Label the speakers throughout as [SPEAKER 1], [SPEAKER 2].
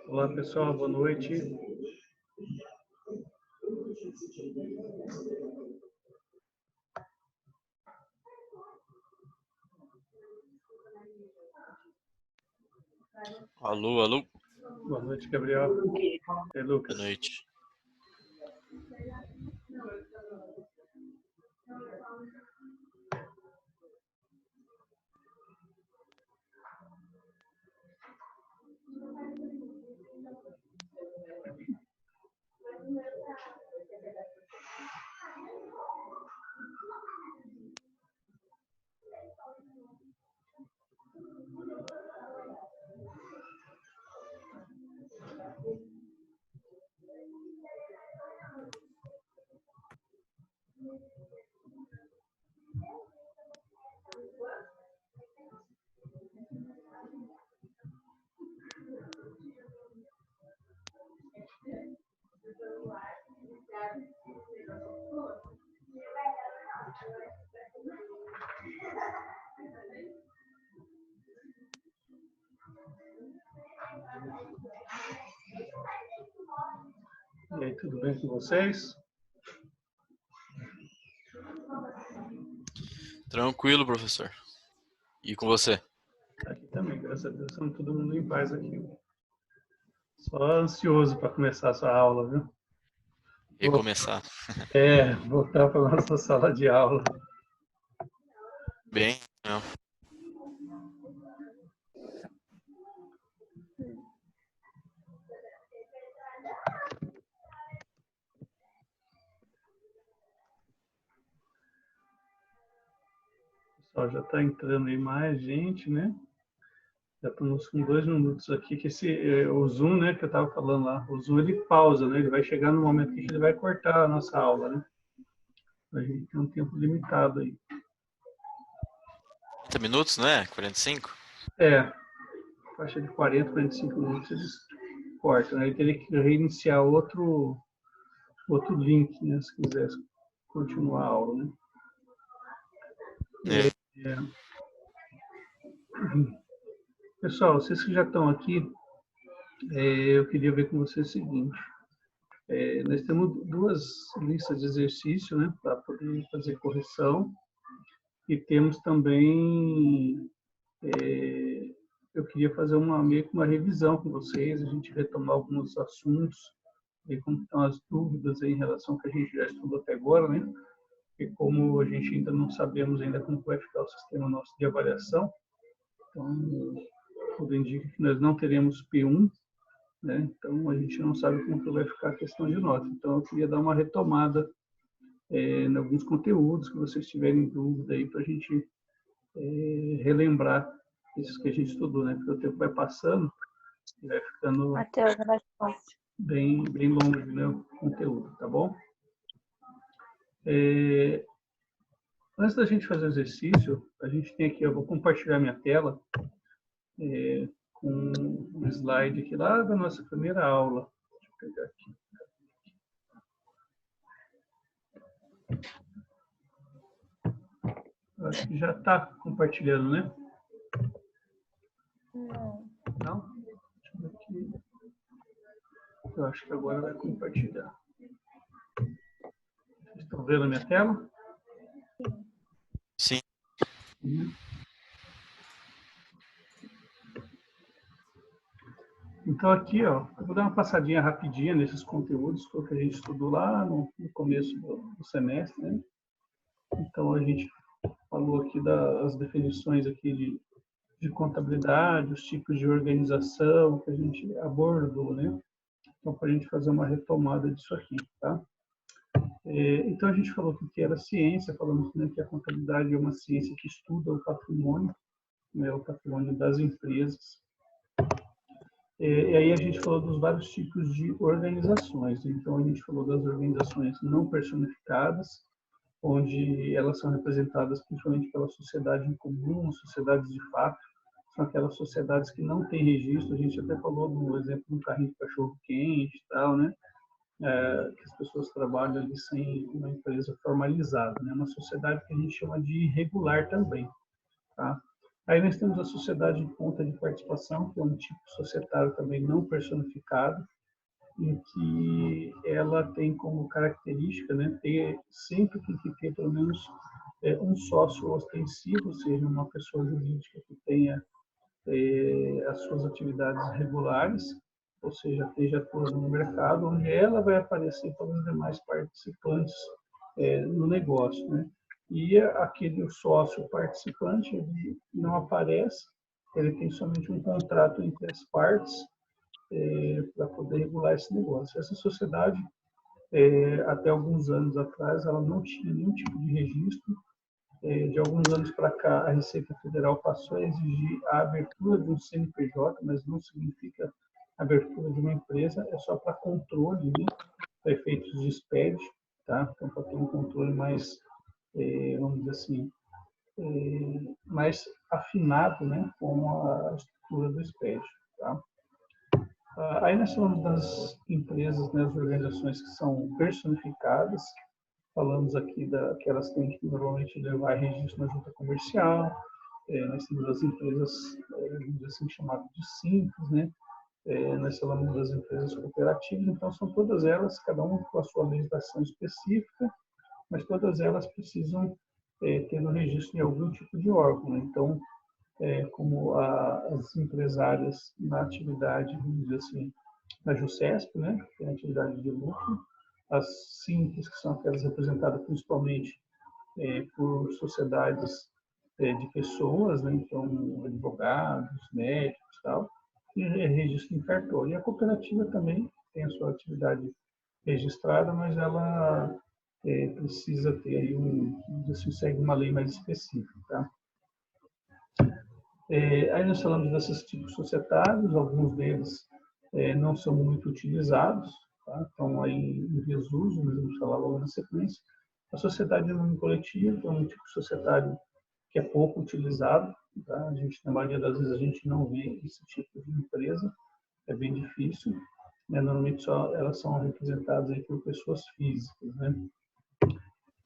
[SPEAKER 1] Olá, pessoal, boa noite.
[SPEAKER 2] Alô, alô.
[SPEAKER 1] Boa noite, Gabriel. E Lucas.
[SPEAKER 2] Boa noite.
[SPEAKER 1] E aí, tudo bem com vocês?
[SPEAKER 2] Tranquilo, professor. E com você?
[SPEAKER 1] Aqui também, graças a Deus, estamos todo mundo em paz aqui. Só ansioso para começar a sua aula, viu?
[SPEAKER 2] Recomeçar.
[SPEAKER 1] Voltar para a nossa sala de aula.
[SPEAKER 2] Bem, não.
[SPEAKER 1] O pessoal já está entrando aí mais gente, né? Já estamos com 2 minutos aqui, que o Zoom, né, que eu estava falando lá, o Zoom ele pausa, né? Ele vai chegar no momento que ele vai cortar a nossa aula, né? A gente tem um tempo limitado aí.
[SPEAKER 2] 30 minutos, né? 45?
[SPEAKER 1] Faixa de 40, 45 minutos eles cortam, né? Ele teria que reiniciar outro link, né, se quisesse continuar a aula, né? Pessoal, vocês que já estão aqui, eu queria ver com vocês o seguinte. Nós temos 2 listas de exercício, né, para poder fazer correção. E temos também, eu queria fazer meio que uma revisão com vocês, a gente retomar alguns assuntos, ver como estão as dúvidas aí em relação ao que a gente já estudou até agora, né? E como a gente ainda não sabemos ainda como vai ficar o sistema nosso de avaliação, então, tudo indica que nós não teremos P1, né? Então, a gente não sabe como que vai ficar a questão de nota. Então, eu queria dar uma retomada em alguns conteúdos que vocês tiverem dúvida aí para a gente relembrar esses que a gente estudou, né? Porque o tempo vai passando e vai ficando bem longe, né, o conteúdo, tá bom? Antes da gente fazer o exercício, a gente tem aqui, eu vou compartilhar minha tela com um slide aqui lá da nossa primeira aula. Deixa eu pegar aqui. Acho que já está compartilhando, né? Não? Deixa eu ver aqui. Eu acho que agora vai compartilhar. Vocês estão vendo a minha tela?
[SPEAKER 2] Sim.
[SPEAKER 1] Então aqui, ó, eu vou dar uma passadinha rapidinha nesses conteúdos que a gente estudou lá no começo do semestre, né? Então a gente falou aqui das definições aqui de contabilidade, os tipos de organização que a gente abordou, né? Então, para a gente fazer uma retomada disso aqui, tá? Então, a gente falou que era ciência, falamos, né, que a contabilidade é uma ciência que estuda o patrimônio, né, o patrimônio das empresas. E aí a gente falou dos vários tipos de organizações. Então, a gente falou das organizações não personificadas, onde elas são representadas principalmente pela sociedade em comum, sociedades de fato, são aquelas sociedades que não têm registro. A gente até falou no exemplo do carrinho de cachorro quente e tal, né? que as pessoas trabalham ali sem uma empresa formalizada, né? Uma sociedade que a gente chama de irregular também, tá? Aí nós temos a sociedade de conta de participação, que é um tipo societário também não personificado, em que ela tem como característica, né, sempre tem que ter pelo menos um sócio ostensivo, ou seja, uma pessoa jurídica que tenha as suas atividades regulares, ou seja, esteja atuando no mercado, onde ela vai aparecer para os demais participantes no negócio, né? E aquele sócio participante ele não aparece, ele tem somente um contrato entre as partes para poder regular esse negócio. Essa sociedade, até alguns anos atrás, ela não tinha nenhum tipo de registro. De alguns anos para cá, a Receita Federal passou a exigir a abertura de um CNPJ, mas não significa abertura de uma empresa, é só para controle, né, para efeitos de SPED, tá? Então, para ter um controle mais, vamos dizer assim, mais afinado, né, com a estrutura do SPED, tá? Aí nós falamos das empresas, né, as organizações que são personificadas. Falamos aqui que elas têm que normalmente levar registro na junta comercial. Nós temos as empresas, assim, chamadas de simples, né? Nós falamos das empresas cooperativas. Então, são todas elas, cada uma com a sua legislação específica, mas todas elas precisam ter no registro em algum tipo de órgão, né? Então, como as empresárias na atividade, vamos dizer assim, na JUSESP, né, que é a atividade de lucro, as simples, que são aquelas representadas principalmente por sociedades de pessoas, né, então advogados, médicos e tal, e registro em cartório. E a cooperativa também tem a sua atividade registrada, mas ela precisa ter aí assim, segue uma lei mais específica, tá? Aí nós falamos desses tipos societários, alguns deles não são muito utilizados, tá? Estão aí em desuso, mas vamos falar logo na sequência. A sociedade anônima coletiva é um tipo societário que é pouco utilizado, tá? A gente, na maioria das vezes, a gente não vê esse tipo de empresa, é bem difícil, né? Normalmente elas são representadas aí por pessoas físicas, né?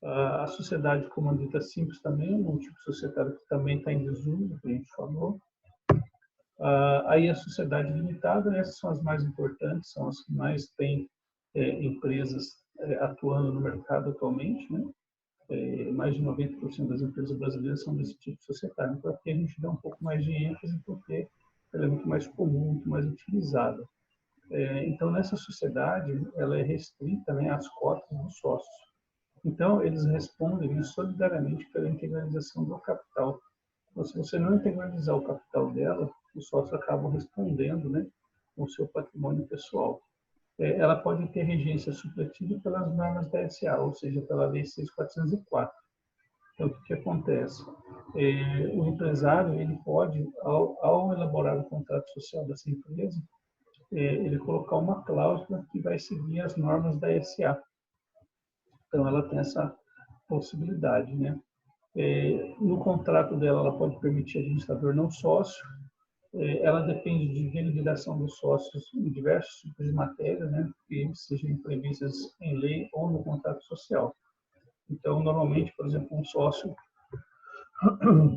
[SPEAKER 1] A sociedade comandita simples também é um tipo societário que também está em desuso, que a gente falou. Aí a sociedade limitada, essas são as mais importantes, são as que mais têm empresas atuando no mercado atualmente, né? Mais de 90% das empresas brasileiras são desse tipo societário. Então aqui a gente dá um pouco mais de ênfase porque ela é muito mais comum, muito mais utilizada. Então nessa sociedade ela é restrita, né, às cotas dos sócios. Então eles respondem solidariamente pela integralização do capital. Então, se você não integralizar o capital dela, os sócios acabam respondendo, né, com o seu patrimônio pessoal. Ela pode ter regência supletiva pelas normas da SA, ou seja, pela Lei 6.404. Então, o que acontece? O empresário ele pode, ao elaborar o contrato social dessa empresa, ele colocar uma cláusula que vai seguir as normas da SA. Então, ela tem essa possibilidade, né? No contrato dela, ela pode permitir administrador não sócio. Ela depende de deliberação dos sócios em diversos tipos de matérias, né, que sejam previstas em lei ou no contrato social. Então, normalmente, por exemplo, um sócio,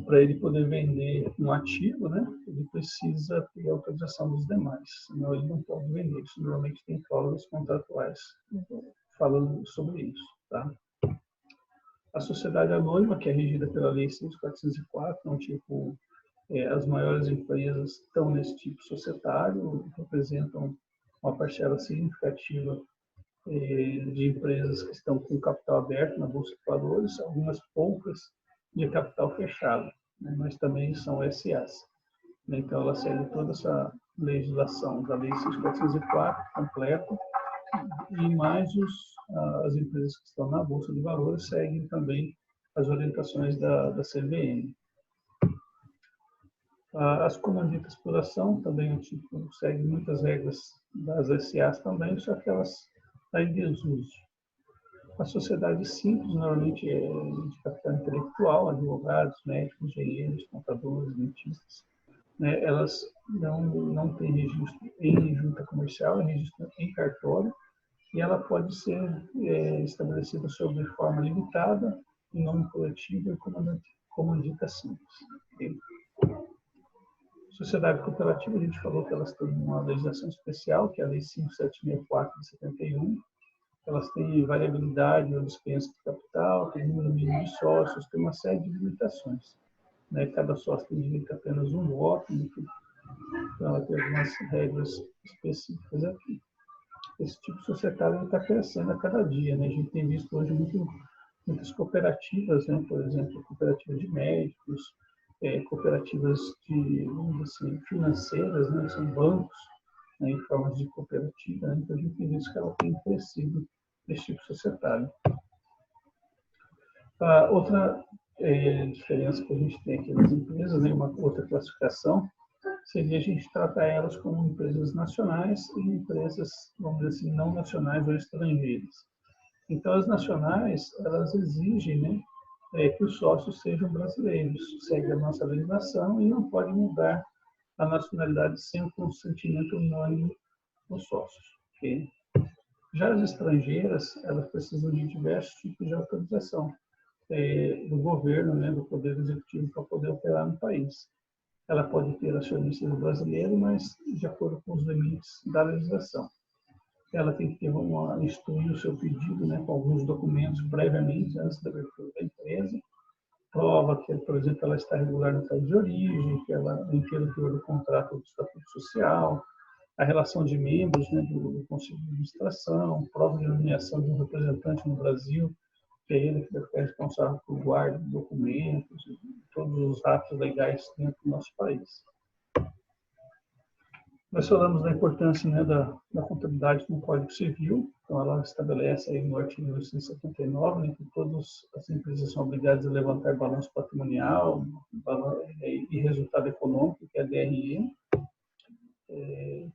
[SPEAKER 1] para ele poder vender um ativo, né, ele precisa ter autorização dos demais, senão ele não pode vender. Isso normalmente tem cláusulas contratuais falando sobre isso, tá? A sociedade anônima, que é regida pela Lei 6.404, é um tipo, as maiores empresas estão nesse tipo societário, representam uma parcela significativa de empresas que estão com capital aberto na Bolsa de Valores, algumas poucas de capital fechado, né, mas também são SAs. Então, ela segue toda essa legislação da Lei 6.404, completa, e mais as empresas que estão na Bolsa de Valores seguem também as orientações da CVM. As comanditas por ação também tipo, seguem muitas regras das SAs também, só que elas estão em desuso. A sociedade simples normalmente é de capital intelectual, advogados, médicos, engenheiros, contadores, dentistas. Né? Elas não têm registro em junta comercial, é registro em cartório. e ela pode ser estabelecida sob forma limitada, em nome coletivo e comandita simples. Okay? Sociedade cooperativa, a gente falou que elas têm uma legislação especial, que é a Lei 5764 de 71. Elas têm variabilidade ou dispensa de capital, tem número mínimo de sócios, tem uma série de limitações. Né? Cada sócio tem direito a apenas um voto, então ela tem algumas regras específicas aqui. Esse tipo societário está crescendo a cada dia. Né? A gente tem visto hoje muitas cooperativas, né? Por exemplo, cooperativas de médicos, cooperativas de, vamos dizer assim, financeiras, né? São bancos, né? Em formas de cooperativa. Né? Então, a gente tem visto que ela tem crescido esse tipo societário. Outra diferença que a gente tem aqui nas empresas, né? Uma outra classificação, seria a gente tratar elas como empresas nacionais e empresas, vamos dizer assim, não nacionais ou estrangeiras. Então, as nacionais, elas exigem, né, que os sócios sejam brasileiros, segue a nossa legislação e não pode mudar a nacionalidade sem o consentimento unânime dos sócios. Okay? Já as estrangeiras, elas precisam de diversos tipos de autorização do governo, né, do Poder Executivo, para poder operar no país. Ela pode ter acionistas brasileiros, mas de acordo com os limites da legislação. Ela tem que ter instruir o seu pedido, né, com alguns documentos previamente, antes da abertura da empresa. Prova que, por exemplo, ela está regular no país de origem, que ela inteira o teor do contrato do estatuto social, a relação de membros, né, do Conselho de Administração, prova de nomeação de um representante no Brasil, que é ele que vai ficar responsável por guarda de documentos, todos os atos legais dentro do nosso país. Nós falamos da importância, né, da contabilidade no Código Civil, então ela estabelece aí no artigo 1979, né, que todas as empresas são obrigadas a levantar balanço patrimonial e resultado econômico, que é a DRE,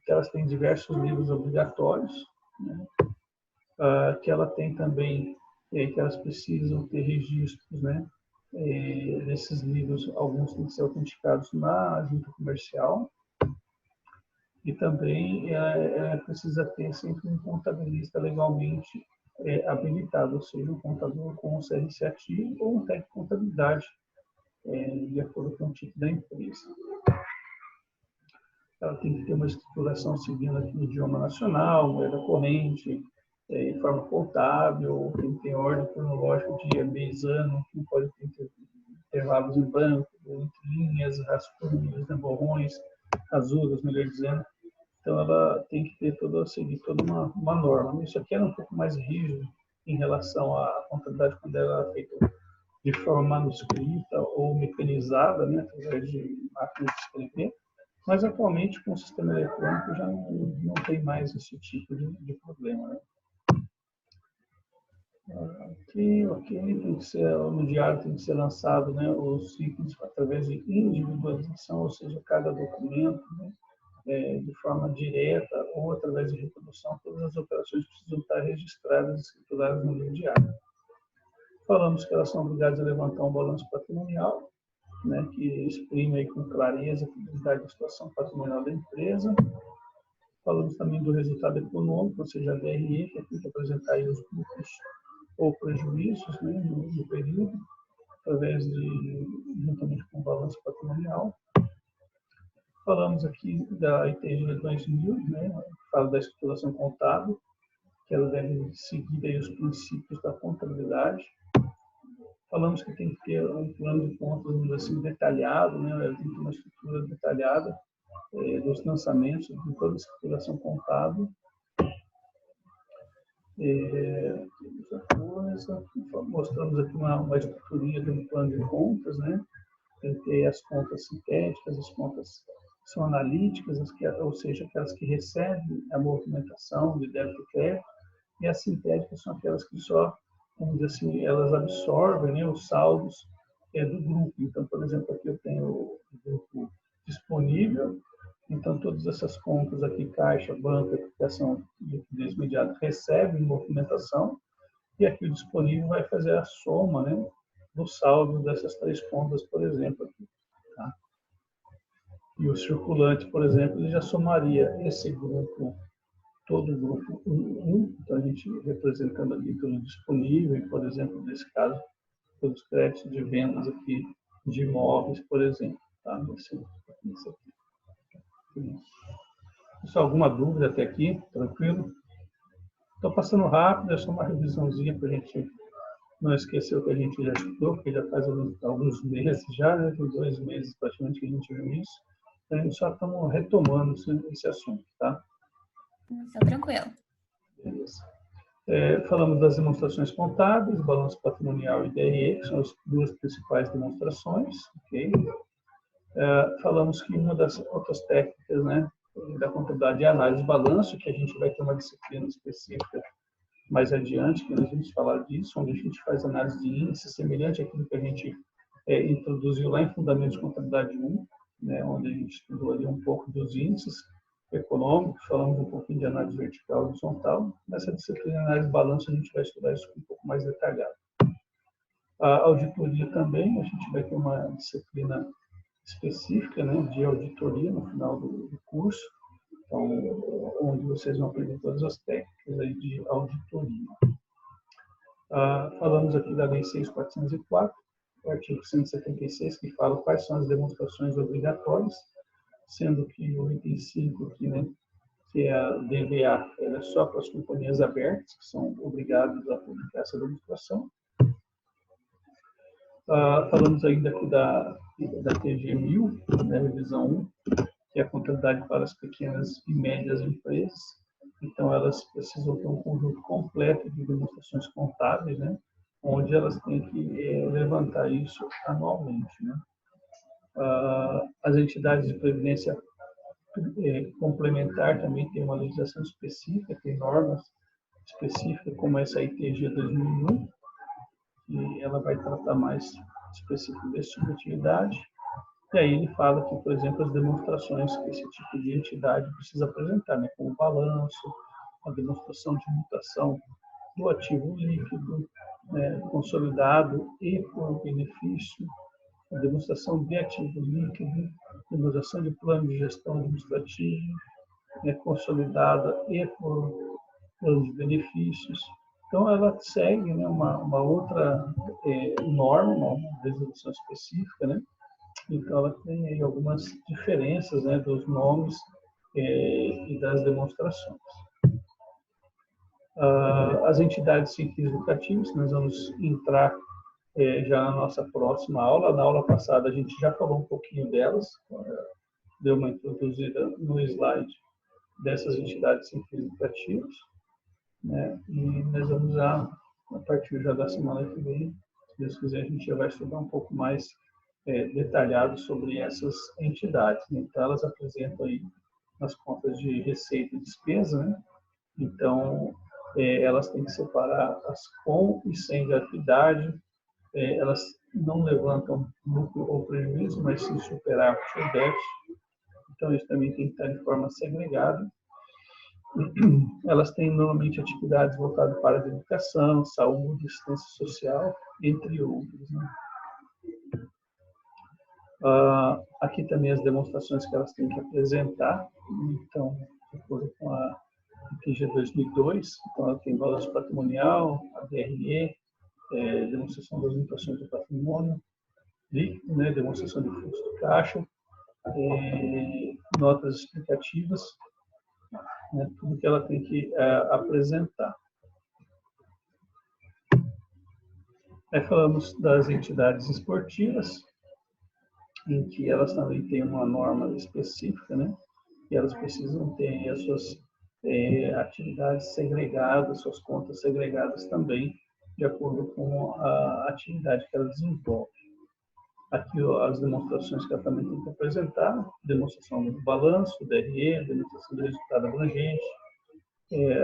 [SPEAKER 1] que elas têm diversos livros obrigatórios, né, que ela tem também, que elas precisam ter registros, né, desses livros, alguns têm que ser autenticados na junta comercial, e também precisa ter sempre um contabilista legalmente habilitado, ou seja, um contador com um CRC ativo ou um técnico de contabilidade, de acordo com o tipo da empresa. Ela tem que ter uma escrituração seguindo aqui no idioma nacional, moeda corrente, forma contábil, tem que ter ordem cronológica, dia, mês, ano, não pode ter intervalos em branco, entre linhas, rascunhos, né, borrões, rasuras, melhor dizendo. Então, ela tem que seguir toda uma norma. Isso aqui era um pouco mais rígido em relação à contabilidade quando ela era feita de forma manuscrita ou mecanizada, né, através de máquinas de escrever. Mas, atualmente, com o sistema eletrônico, já não tem mais esse tipo de problema. Né? Ok, tem que ser, no diário tem que ser lançado, né, os itens através de individualização, ou seja, cada documento, né, de forma direta ou através de reprodução, todas as operações precisam estar registradas e escrituradas no livro diário. Falamos que elas são obrigadas a levantar um balanço patrimonial, né, que exprime aí com clareza a fidelidade da situação patrimonial da empresa. Falamos também do resultado econômico, ou seja, a DRE, que tem que apresentar aí os lucros ou prejuízos, né, no período, através juntamente com o balanço patrimonial. Falamos aqui da ITG 2000, né, fala da escrituração contábil, que ela deve seguir aí os princípios da contabilidade. Falamos que tem que ter um plano de contas assim, detalhado, né, tem que ter uma estrutura detalhada dos lançamentos, de toda a escrituração contábil. Mostramos aqui uma estrutura de um plano de contas, né, tem que ter as contas sintéticas, as contas são analíticas, ou seja, aquelas que recebem a movimentação de débito e crédito, e as sintéticas são aquelas que só, vamos dizer assim, elas absorvem, né, os saldos do grupo. Então, por exemplo, aqui eu tenho o grupo disponível, então todas essas contas aqui, caixa, banco, aplicação de liquidez imediata, recebem movimentação, e aqui o disponível vai fazer a soma, né, do saldo dessas três contas, por exemplo, aqui. Tá? E o circulante, por exemplo, ele já somaria esse grupo todo o grupo 1, então a gente representando ali pelo disponível, por exemplo, nesse caso, pelos créditos de vendas aqui de imóveis, por exemplo. Tá? Nesse aqui. Pessoal, alguma dúvida até aqui? Tranquilo? Estou passando rápido, é só uma revisãozinha para a gente não esquecer o que a gente já estudou, porque já faz alguns meses já, né? Tem 2 meses praticamente que a gente viu isso. A gente só estamos retomando esse assunto, tá?
[SPEAKER 3] Tá tranquilo.
[SPEAKER 1] Beleza. Falamos das demonstrações contábeis, balanço patrimonial e DRE, que são as 2 principais demonstrações, ok? Falamos que uma das outras técnicas, né, da contabilidade é a análise de balanço, que a gente vai ter uma disciplina específica mais adiante, que nós vamos falar disso, onde a gente faz análise de índices, semelhante àquilo que a gente introduziu lá em Fundamentos de Contabilidade 1, né, onde a gente estudou ali um pouco dos índices econômicos, falamos um pouquinho de análise vertical e horizontal. Nessa disciplina de análise de balanço, a gente vai estudar isso um pouco mais detalhado. A auditoria também, a gente vai ter uma disciplina específica, né, de auditoria no final do curso, então, onde vocês vão aprender todas as técnicas aí de auditoria. Falamos aqui da Lei 6.404, o artigo 176, que fala quais são as demonstrações obrigatórias, sendo que o item 5 aqui, né, que é a DVA, ela é só para as companhias abertas, que são obrigadas a publicar essa demonstração. Falamos ainda aqui da TG 1000, né, revisão 1, que é a contabilidade para as pequenas e médias empresas. Então, elas precisam ter um conjunto completo de demonstrações contábeis, né, onde elas têm que levantar isso anualmente, né. As entidades de previdência complementar também tem uma legislação específica, tem normas específicas, como essa ITG 2001, e ela vai tratar mais específico desse tipo de atividade. E aí ele fala que, por exemplo, as demonstrações que esse tipo de entidade precisa apresentar, né, como balanço, a demonstração de mutação do ativo líquido, né, consolidado e por benefício, a demonstração de ativo líquido, demonstração de plano de gestão administrativa, né, consolidada e por plano de benefícios. Então, ela segue, né, uma outra norma, uma resolução específica, né? Então, ela tem aí algumas diferenças, né, dos nomes e das demonstrações. As entidades sem fins lucrativos, nós vamos entrar já na nossa próxima aula. Na aula passada, a gente já falou um pouquinho delas, deu uma introduzida no slide dessas entidades sem fins lucrativos, né? E nós vamos já, a partir já da semana que vem, se Deus quiser, a gente já vai estudar um pouco mais detalhado sobre essas entidades. Então, elas apresentam aí as contas de receita e despesa, né? Então, elas têm que separar as com e sem gratuidade, elas não levantam lucro ou prejuízo, mas sim superávit ou déficit. Então, isso também tem que estar de forma segregada. Elas têm normalmente atividades voltadas para a educação, saúde, assistência social, entre outros, né? Aqui também as demonstrações que elas têm que apresentar. Então, de acordo com a ITG 2002, então ela tem balanço patrimonial, a DRE, demonstração das limitações do patrimônio líquido, né, demonstração de fluxo de caixa, notas explicativas, né, tudo que ela tem que apresentar. Aí falamos das entidades esportivas, em que elas também têm uma norma específica, né? E elas precisam ter as suas atividades segregadas, suas contas segregadas também, de acordo com a atividade que ela desenvolve. Aqui as demonstrações que ela também tem que apresentar: demonstração do balanço, DRE, demonstração do resultado abrangente,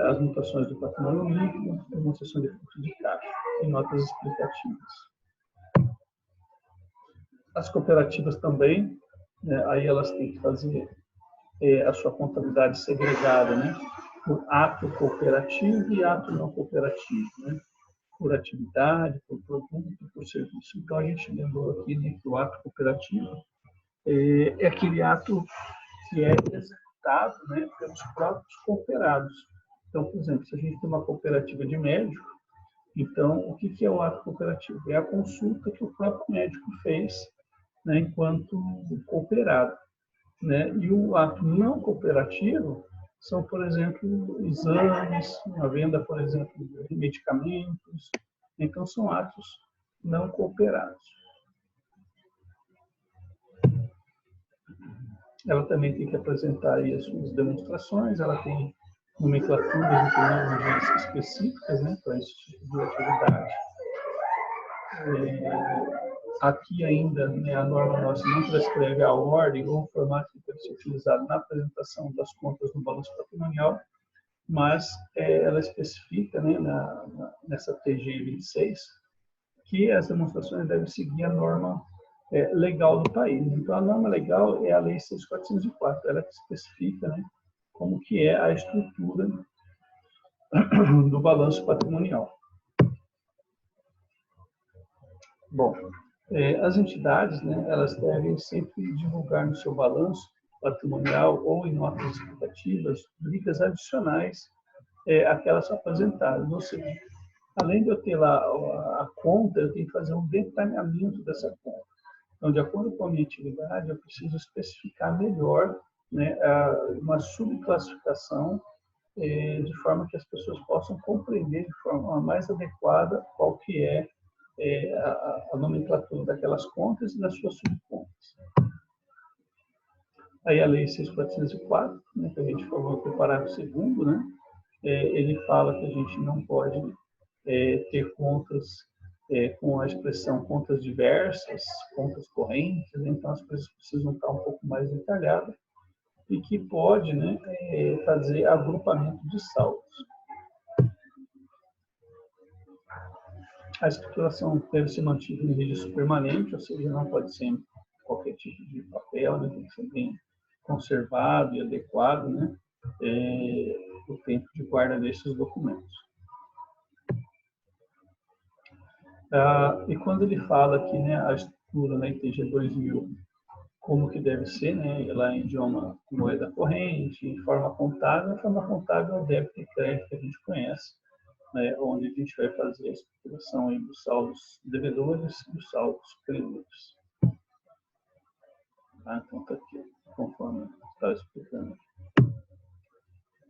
[SPEAKER 1] as mutações do patrimônio líquido, demonstração de fluxo de caixa e notas explicativas. As cooperativas também, né, aí elas têm que fazer a sua contabilidade segregada, né, por ato cooperativo e ato não cooperativo, né, por atividade, por produto, por serviço. Então, a gente lembrou aqui, né, que o ato cooperativo é aquele ato que é executado, né, pelos próprios cooperados. Então, por exemplo, se a gente tem uma cooperativa de médico, então, o que é o ato cooperativo? É a consulta que o próprio médico fez, né, enquanto cooperado, né? E o ato não cooperativo são, por exemplo, exames, a venda, por exemplo, de medicamentos. Então, são atos não cooperados. Ela também tem que apresentar aí as suas demonstrações, ela tem nomenclaturas e terminologias específicas, né, para esse tipo de atividade. Aqui ainda, né, a norma nossa não prescreve a ordem ou o formato que deve ser utilizado na apresentação das contas no balanço patrimonial, mas ela especifica, né, nessa TG 26 que as demonstrações devem seguir a norma legal do país. Então, a norma legal é a Lei 6.404, ela que especifica, né, como que é a estrutura do balanço patrimonial. Bom, as entidades, né, elas devem sempre divulgar no seu balanço patrimonial ou em notas explicativas dicas adicionais àquelas apresentadas. Ou seja, além de eu ter lá a conta, eu tenho que fazer um detalhamento dessa conta. Então, de acordo com a minha atividade, eu preciso especificar melhor, né, uma subclassificação de forma que as pessoas possam compreender de forma mais adequada qual que é a nomenclatura daquelas contas e das suas subcontas. Aí a Lei 6.404, né, que a gente falou aqui, o parágrafo 2º, né, ele fala que a gente não pode ter contas com a expressão contas diversas, contas correntes, né, então as coisas precisam estar um pouco mais detalhadas e que pode, né, fazer agrupamento de saldos. A escrituração deve ser mantida em registro permanente, ou seja, não pode ser qualquer tipo de papel, né? Tem que ser bem conservado e adequado, né? O tempo de guarda desses documentos. E quando ele fala aqui, né, a estrutura na ITG 2000, como que deve ser, né? Lá em idioma moeda corrente, em forma contábil, a forma contábil é o débito e crédito que a gente conhece, né, onde a gente vai fazer a estruturação aí dos saldos devedores e dos saldos credores. Então está aqui, conforme eu estava explicando.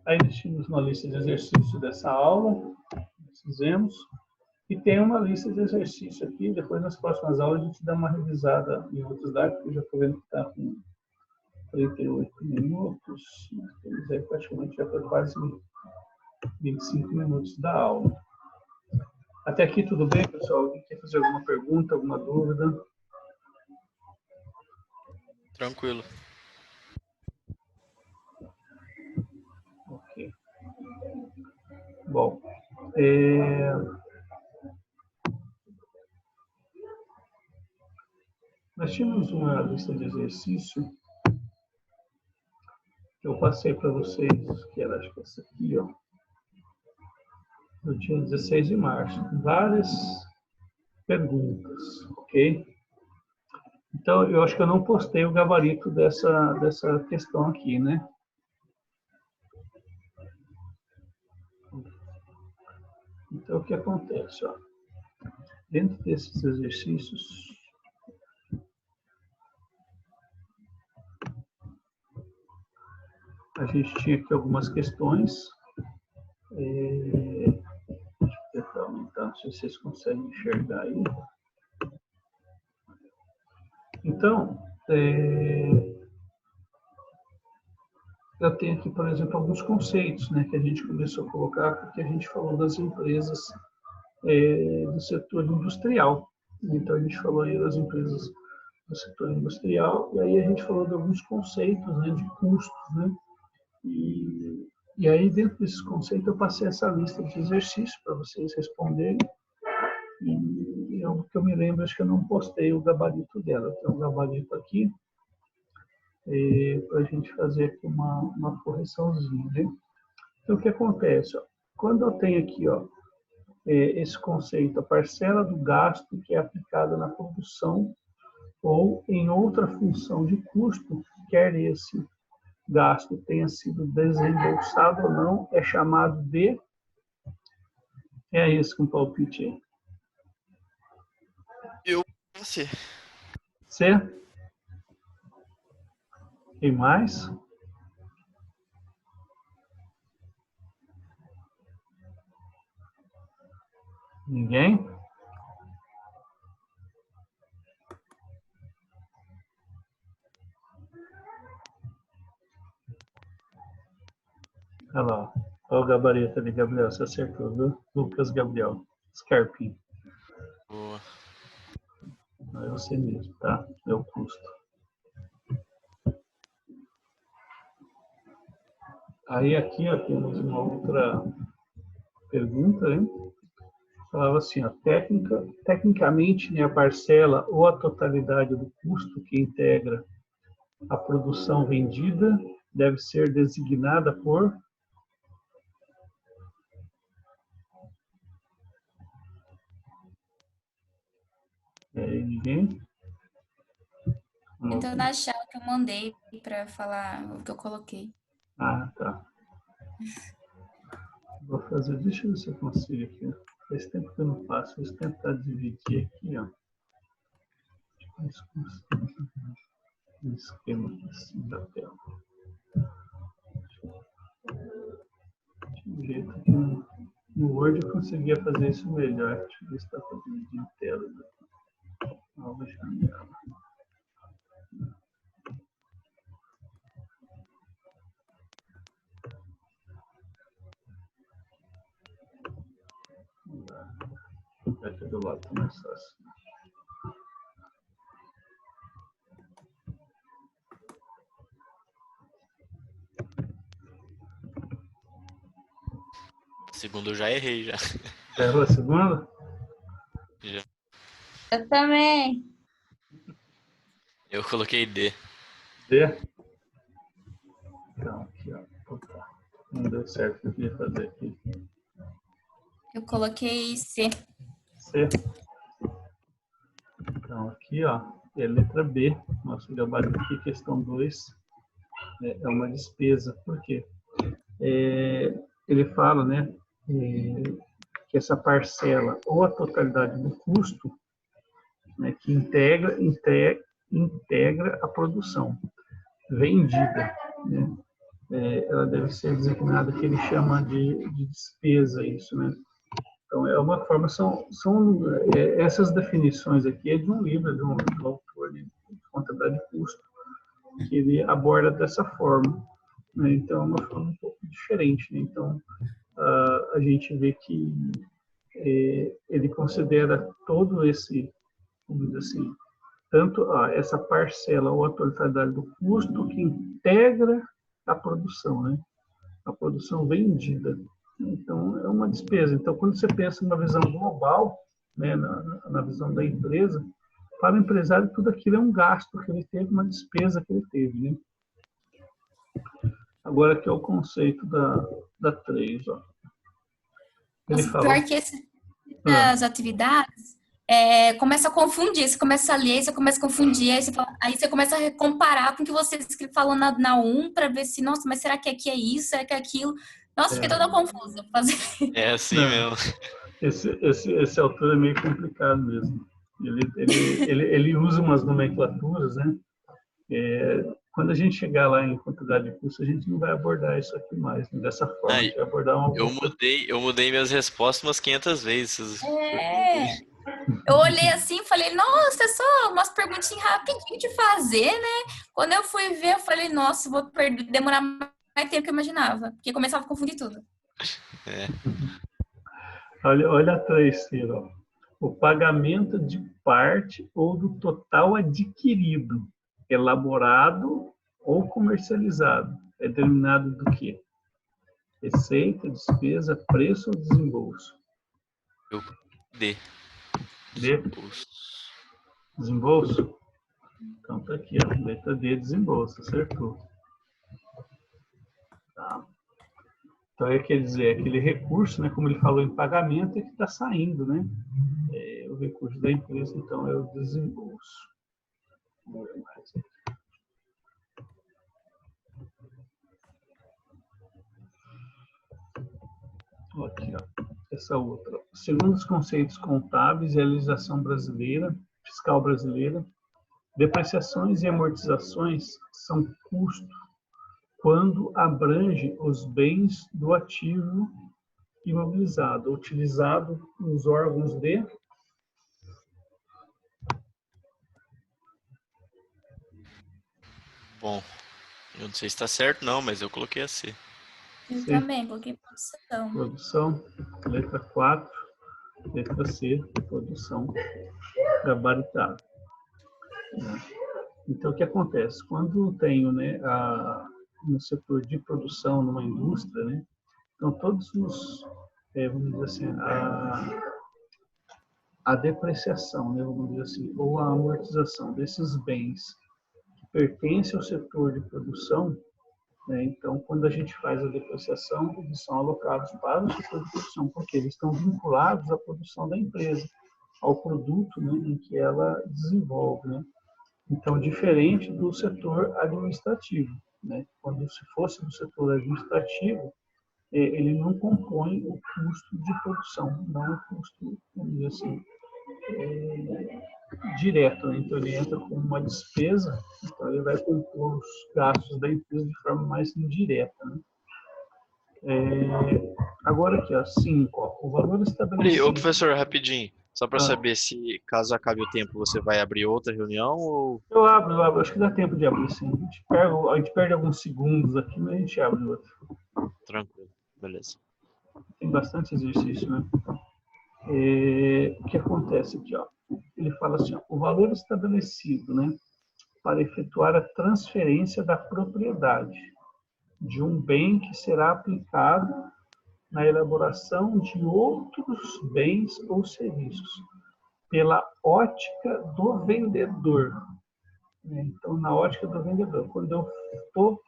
[SPEAKER 1] Aí nós tínhamos uma lista de exercícios dessa aula, nós fizemos, e tem uma lista de exercícios aqui, depois nas próximas aulas a gente dá uma revisada em outros dados, porque eu já estou vendo que está com 38 minutos, nós temos aí praticamente já foi quase 25 minutos da aula. Até aqui tudo bem, pessoal? Alguém quer fazer alguma pergunta, alguma dúvida?
[SPEAKER 2] Tranquilo.
[SPEAKER 1] Ok. Bom, nós tínhamos uma lista de exercício que eu passei para vocês, que era, acho que essa aqui, ó, no dia 16 de março. Várias perguntas, ok? Então, eu acho que eu não postei o gabarito dessa questão aqui, né? Então, o que acontece? Ó? Dentro desses exercícios, a gente tinha aqui algumas questões. Deixa eu tentar aumentar, não sei se vocês conseguem enxergar aí. Então, eu tenho aqui, por exemplo, alguns conceitos, né, que a gente começou a colocar, porque a gente falou das empresas do setor industrial. Então, a gente falou aí das empresas do setor industrial, e aí a gente falou de alguns conceitos, né, de custos, né? E aí, dentro desses conceitos, eu passei essa lista de exercícios para vocês responderem. E eu, que eu me lembro, acho que eu não postei o gabarito dela. Tem um gabarito aqui, para a gente fazer aqui uma correçãozinha, né? Então, o que acontece? Ó, quando eu tenho aqui, ó, esse conceito, a parcela do gasto que é aplicada na produção ou em outra função de custo, quer esse gasto tenha sido desembolsado ou não é chamado de... É isso com palpite aí.
[SPEAKER 2] Você.
[SPEAKER 1] C? Quem mais? Ninguém? Olha lá. Olha o gabarito ali, Gabriel. Você acertou, viu? Lucas Gabriel. Scarpim.
[SPEAKER 2] Boa.
[SPEAKER 1] Não é você mesmo, tá? É o custo. Aí aqui ó, temos uma outra pergunta, né? Falava assim, ó, tecnicamente, né, a parcela ou a totalidade do custo que integra a produção vendida deve ser designada por... Ninguém?
[SPEAKER 3] Tentando achar o que eu mandei para falar o que eu coloquei.
[SPEAKER 1] Ah, tá. Vou fazer, deixa eu ver se eu consigo aqui. Ó. Faz tempo que eu não faço. Vou tentar dividir aqui, ó. Um esquema assim da tela. De um jeito que no Word eu conseguia fazer isso melhor. Deixa eu ver se dá para dividir em tela. Nova janela. Aqui do lado tá mais fácil.
[SPEAKER 2] Segundo eu já errei já.
[SPEAKER 1] Errou a segunda?
[SPEAKER 2] Já.
[SPEAKER 3] Eu também.
[SPEAKER 2] Eu coloquei D.
[SPEAKER 1] D? Então, aqui, ó. Opa. Não deu certo o que eu queria fazer aqui.
[SPEAKER 3] Eu coloquei C.
[SPEAKER 1] C. Então, aqui, ó, é a letra B. Nosso gabarito aqui, questão 2, é uma despesa. Por quê? Ele fala, né, que essa parcela ou a totalidade do custo, né, que integra a produção vendida, né, ela deve ser designada, que ele chama de despesa, isso, né? Então, é uma forma, essas definições aqui é de um livro, do autor de Contabilidade de Custo, que ele aborda dessa forma, né? Então, é uma forma um pouco diferente, né? Então, a gente vê que ele considera todo esse, vamos dizer assim, tanto essa parcela ou a totalidade do custo que integra a produção, né? A produção vendida. Então, é uma despesa. Então, quando você pensa numa visão global, né, na visão da empresa, para o empresário, tudo aquilo é um gasto que ele teve, uma despesa que ele teve. Né? Agora, aqui é o conceito da 3. Ó. Ele
[SPEAKER 3] Nossa,
[SPEAKER 1] fala...
[SPEAKER 3] pior que essas atividades começa a confundir. Você começa a ler, você começa a confundir, aí você começa a comparar com o que você falou na 1 para ver se, nossa, mas será que aqui é isso? Será que é aquilo? Nossa, fiquei toda confusa.
[SPEAKER 2] É assim
[SPEAKER 1] Não,
[SPEAKER 2] mesmo.
[SPEAKER 1] esse autor é meio complicado mesmo. Ele usa umas nomenclaturas, né? Quando a gente chegar lá em quantidade de custo, a gente não vai abordar isso aqui mais, né? Dessa forma. A gente vai abordar uma outra...
[SPEAKER 2] Eu mudei minhas respostas umas 500 vezes.
[SPEAKER 3] Eu olhei assim e falei, nossa, é só umas perguntinhas rapidinho de fazer, né? Quando eu fui ver, eu falei, nossa, vou demorar mais tempo que eu imaginava, porque começava a confundir tudo.
[SPEAKER 2] É.
[SPEAKER 1] Olha a terceira. Ó. O pagamento de parte ou do total adquirido, elaborado ou comercializado, é denominado do quê? Receita, despesa, preço ou desembolso?
[SPEAKER 2] D.
[SPEAKER 1] D. Desembolso? Então tá aqui, ó, letra D, desembolso, acertou. Tá. Então, quer dizer, aquele recurso, né, como ele falou em pagamento, é que está saindo, né? O recurso da empresa, então, é o desembolso. Vamos ver mais aqui. Aqui, ó, essa outra. Segundo os conceitos contábeis e a legislação brasileira, fiscal brasileira, depreciações e amortizações são custos quando abrange os bens do ativo imobilizado, utilizado nos órgãos de...
[SPEAKER 2] Bom, eu não sei se está certo não, mas eu coloquei assim.
[SPEAKER 3] Eu
[SPEAKER 1] Sim.
[SPEAKER 3] também coloquei produção.
[SPEAKER 1] Produção, letra 4, letra C, produção gabaritada. Então, o que acontece? Quando tenho, né, no setor de produção, numa indústria, né, então todos os, vamos dizer assim, a depreciação, né, vamos dizer assim, ou a amortização desses bens que pertencem ao setor de produção, né, então, quando a gente faz a depreciação, eles são alocados para o setor de produção, porque eles estão vinculados à produção da empresa, ao produto, né, em que ela desenvolve, né. Então, diferente do setor administrativo, né? Quando se fosse do setor administrativo, ele não compõe o custo de produção, não o custo, vamos dizer assim, direto, né? Então, ele entra como uma despesa, então ele vai compor os gastos da empresa de forma mais indireta, né? Agora aqui, ó, 5, ó, o valor estabelecido...
[SPEAKER 4] Ô, professor, rapidinho. Só para saber se, caso acabe o tempo, você vai abrir outra reunião ou...
[SPEAKER 1] Eu abro, acho que dá tempo de abrir, sim. A gente perde alguns segundos aqui, mas a gente abre outro.
[SPEAKER 4] Tranquilo, beleza.
[SPEAKER 1] Tem bastante exercício, né? O que acontece aqui, ó? Ele fala assim, ó, o valor estabelecido, né, para efetuar a transferência da propriedade de um bem que será aplicado na elaboração de outros bens ou serviços, pela ótica do vendedor. Então, na ótica do vendedor, quando eu estou,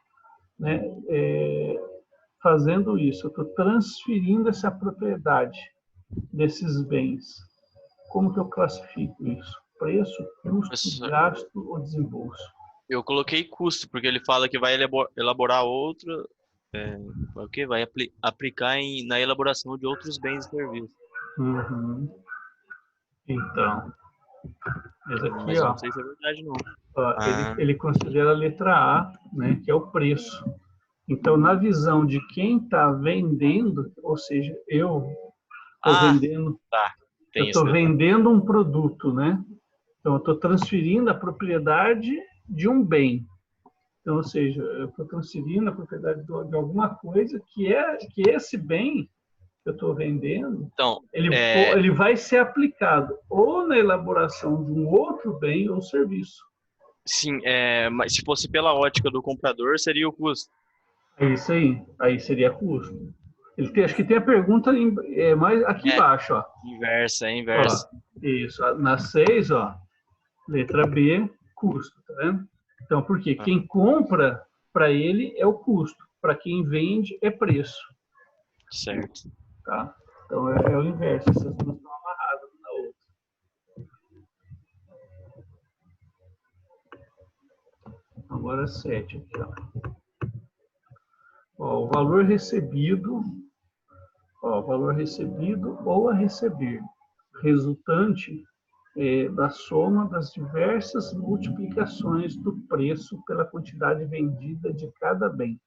[SPEAKER 1] né, fazendo isso, eu estou transferindo essa propriedade desses bens. Como que eu classifico isso? Preço, custo, gasto ou desembolso?
[SPEAKER 4] Eu coloquei custo, porque ele fala que vai elaborar outro... o quê? Vai aplicar na elaboração de outros bens e serviços.
[SPEAKER 1] Uhum. Então, esse aqui,
[SPEAKER 4] mas eu
[SPEAKER 1] ó,
[SPEAKER 4] não sei se é verdade, não.
[SPEAKER 1] ele considera a letra A, né, que é o preço. Então, na visão de quem está vendendo, ou seja, eu estou vendendo,
[SPEAKER 4] tá.
[SPEAKER 1] eu estou vendendo um produto, né? Então, eu estou transferindo a propriedade de um bem. Então, ou seja, eu estou transferindo a propriedade de alguma coisa que esse bem que eu estou vendendo,
[SPEAKER 4] então,
[SPEAKER 1] ele vai ser aplicado ou na elaboração de um outro bem ou serviço.
[SPEAKER 4] Sim, mas se fosse pela ótica do comprador, seria o custo.
[SPEAKER 1] É isso aí seria custo. Acho que tem a pergunta mais aqui embaixo, ó.
[SPEAKER 4] Inversa.
[SPEAKER 1] Ó, isso, na 6, ó, letra B, custo, tá vendo? Então, por quê? Quem compra, para ele, é o custo. Para quem vende, é preço.
[SPEAKER 4] Certo.
[SPEAKER 1] Tá? Então, é o inverso. Essas duas estão amarradas uma na outra. Agora, 7 aqui, ó. O valor recebido ou a receber, resultante da soma das diversas multiplicações do preço pela quantidade vendida de cada bem.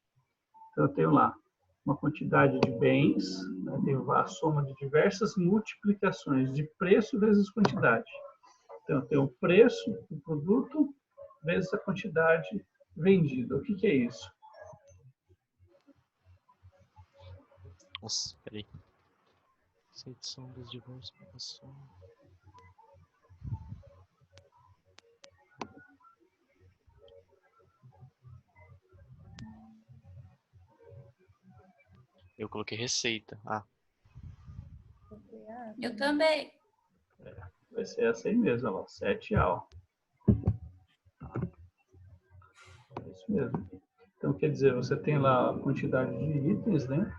[SPEAKER 1] Então, eu tenho lá uma quantidade de bens, né, tenho a soma de diversas multiplicações de preço vezes quantidade. Então, eu tenho o preço do produto vezes a quantidade vendida. O que é isso?
[SPEAKER 4] Nossa, peraí. São das diversas multiplicações. Eu coloquei receita.
[SPEAKER 3] Eu também.
[SPEAKER 1] Vai ser essa aí mesmo, ó, 7A. É isso mesmo. Então, quer dizer, você tem lá a quantidade de itens, né?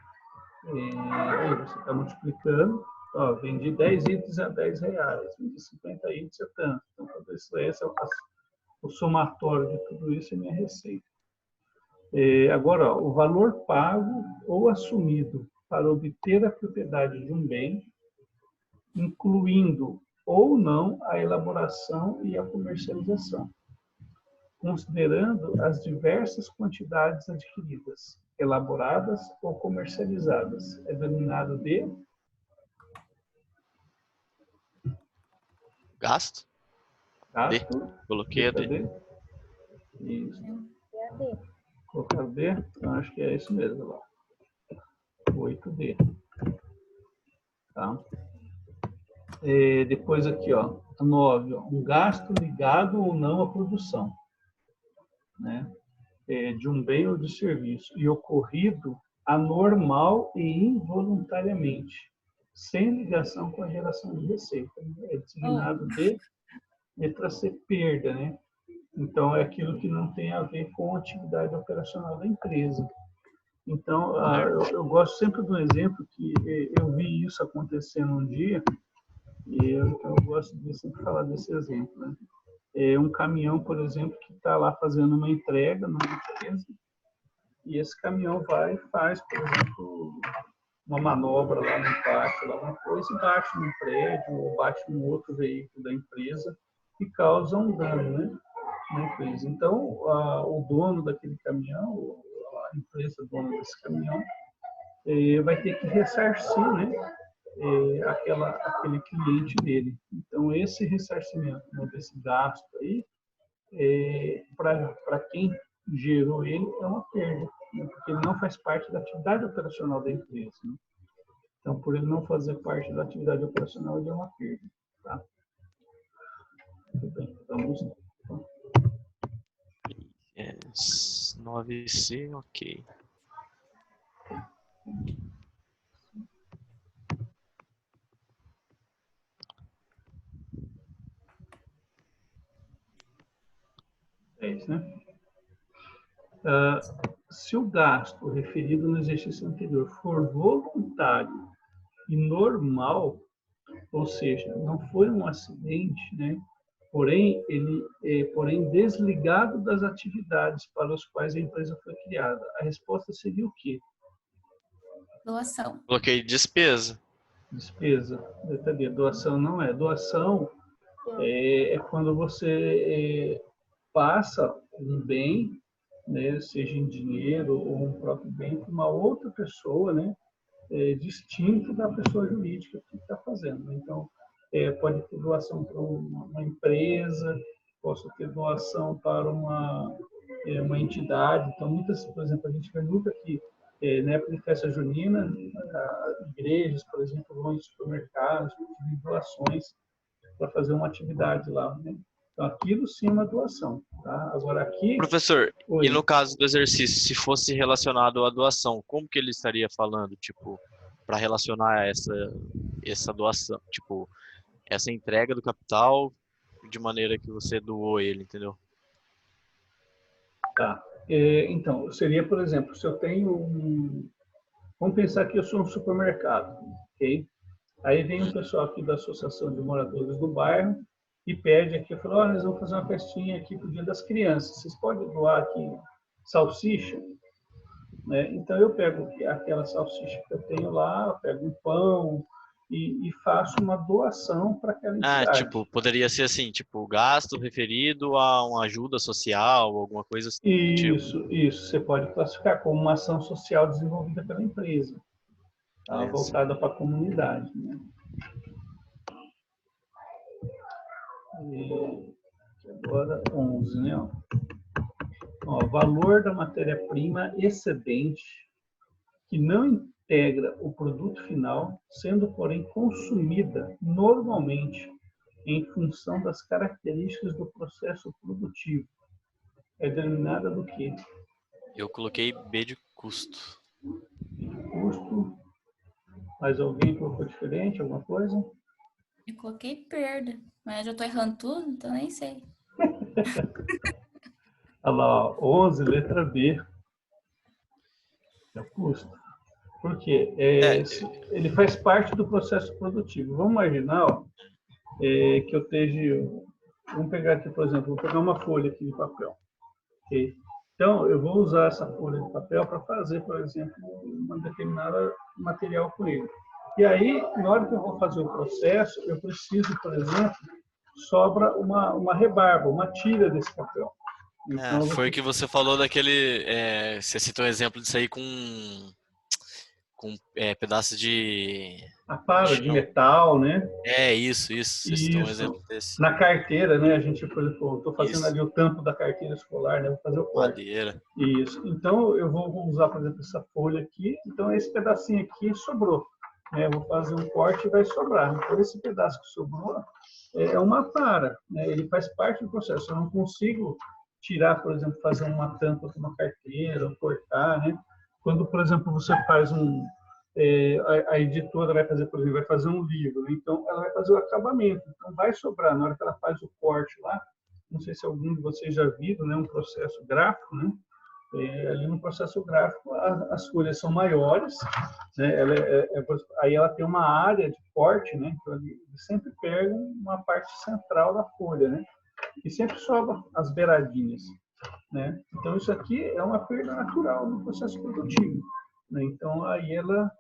[SPEAKER 1] Aí você está multiplicando. Ó, vendi 10 itens a R$10, vendi 50 itens a tanto. Então, tudo isso aí, o somatório de tudo isso é minha receita. Agora, ó, o valor pago ou assumido para obter a propriedade de um bem, incluindo ou não a elaboração e a comercialização, considerando as diversas quantidades adquiridas, elaboradas ou comercializadas. É denominado de
[SPEAKER 4] Gasto? D.
[SPEAKER 1] gasto.
[SPEAKER 4] Coloquei a D.
[SPEAKER 1] D. Isso. Colocar o D? Então, acho que é isso mesmo. Lá. 8D. Tá? Depois aqui, ó, 9. Ó, um gasto ligado ou não à produção, né? De um bem ou de serviço e ocorrido anormal e involuntariamente, sem ligação com a geração de receita. É designado de letra C, perda, né? Então, é aquilo que não tem a ver com a atividade operacional da empresa. Então, eu gosto sempre de um exemplo que eu vi isso acontecendo um dia, e eu gosto de sempre falar desse exemplo, né? Um caminhão, por exemplo, que está lá fazendo uma entrega numa empresa, e esse caminhão vai e faz, por exemplo, uma manobra lá no pátio, lá uma coisa, e bate num prédio, ou bate num outro veículo da empresa, e causa um dano, né, na empresa. Então, o dono daquele caminhão, a empresa dona desse caminhão, vai ter que ressarcir, né, aquele cliente dele. Então, esse ressarcimento, né, desse gasto aí, para quem gerou ele, é uma perda, né, porque ele não faz parte da atividade operacional da empresa. Né? Então, por ele não fazer parte da atividade operacional, ele é uma perda. Tá? Muito bem, vamos lá.
[SPEAKER 4] 9C, ok.
[SPEAKER 1] É isso, né? Se o gasto referido no exercício anterior for voluntário e normal, ou seja, não foi um acidente, né? Porém, ele desligado das atividades para as quais a empresa foi criada. A resposta seria o quê?
[SPEAKER 3] Doação.
[SPEAKER 4] Coloquei despesa.
[SPEAKER 1] Despesa. Letra D. Doação não é. Doação é quando você passa um bem, né, seja em dinheiro ou um próprio bem, para uma outra pessoa, né, distinto da pessoa jurídica que está fazendo. Então, pode ter doação para uma empresa, posso ter doação para uma entidade. Então, muitas, por exemplo, a gente vê muito aqui, na época de festa junina, igrejas, por exemplo, vão em supermercados, pedir doações para fazer uma atividade lá, né? Então, aquilo sim é uma doação. Tá? Agora, aqui...
[SPEAKER 4] Professor,
[SPEAKER 1] Oi.
[SPEAKER 4] E no caso do exercício, se fosse relacionado à doação, como que ele estaria falando, tipo, para relacionar essa doação, tipo, essa entrega do capital de maneira que você doou ele, entendeu?
[SPEAKER 1] Tá. Então, seria, por exemplo, se eu tenho Vamos pensar que eu sou um supermercado, ok? Aí vem um pessoal aqui da Associação de Moradores do Bairro e pede aqui, fala, olha, nós vamos fazer uma festinha aqui para o Dia das Crianças. Vocês podem doar aqui salsicha? Né? Então, eu pego aquela salsicha que eu tenho lá, eu pego um pão e faço uma doação para aquela entidade.
[SPEAKER 4] Tipo, poderia ser assim, tipo, gasto referido a uma ajuda social, alguma coisa assim.
[SPEAKER 1] Isso. Você pode classificar como uma ação social desenvolvida pela empresa, tá? Voltada para a comunidade. Né? Agora, 11, né? Ó, valor da matéria-prima excedente que não integra o produto final, sendo, porém, consumida normalmente em função das características do processo produtivo. É denominada do quê?
[SPEAKER 4] Eu coloquei B de custo.
[SPEAKER 1] Custo. Mais alguém colocou diferente, alguma coisa?
[SPEAKER 3] Eu coloquei perda, mas eu tô errando tudo, então nem sei.
[SPEAKER 1] Olha lá, 11, letra B. É o custo. Por quê? Ele faz parte do processo produtivo. Vamos imaginar que eu esteja... Vamos pegar aqui, por exemplo, vou pegar uma folha aqui de papel. Okay? Então, eu vou usar essa folha de papel para fazer, por exemplo, uma determinada material com ele. E aí, na hora que eu vou fazer o processo, eu preciso, por exemplo, sobra uma rebarba, uma tira desse papel. Então,
[SPEAKER 2] Foi o que você falou daquele. Você citou um exemplo disso aí com pedaços de.
[SPEAKER 1] Aparo de metal, né?
[SPEAKER 2] Isso. Você citou um exemplo desse.
[SPEAKER 1] Na carteira, né? A gente, por exemplo, estou fazendo
[SPEAKER 2] Isso.
[SPEAKER 1] ali o tampo da carteira escolar, né? Vou fazer o corte.
[SPEAKER 2] Madeira.
[SPEAKER 1] Isso. Então, eu vou usar, por exemplo, essa folha aqui. Então, esse pedacinho aqui sobrou. Né? Eu vou fazer um corte e vai sobrar. Então, esse pedaço que sobrou é uma para. Né? Ele faz parte do processo. Eu não consigo tirar, por exemplo, fazer uma tampa de uma carteira, ou cortar, né? Quando, por exemplo, você faz a editora vai fazer, por exemplo, vai fazer um livro, então ela vai fazer o acabamento, então vai sobrar na hora que ela faz o corte lá. Não sei se algum de vocês já viram, né, um processo gráfico, né? Ali no processo gráfico as folhas são maiores, né? Aí ela tem uma área de corte, né? Então ele sempre pega uma parte central da folha, né? E sempre sobra as beiradinhas, né? Então isso aqui é uma perda natural no processo produtivo, né? Então aí ela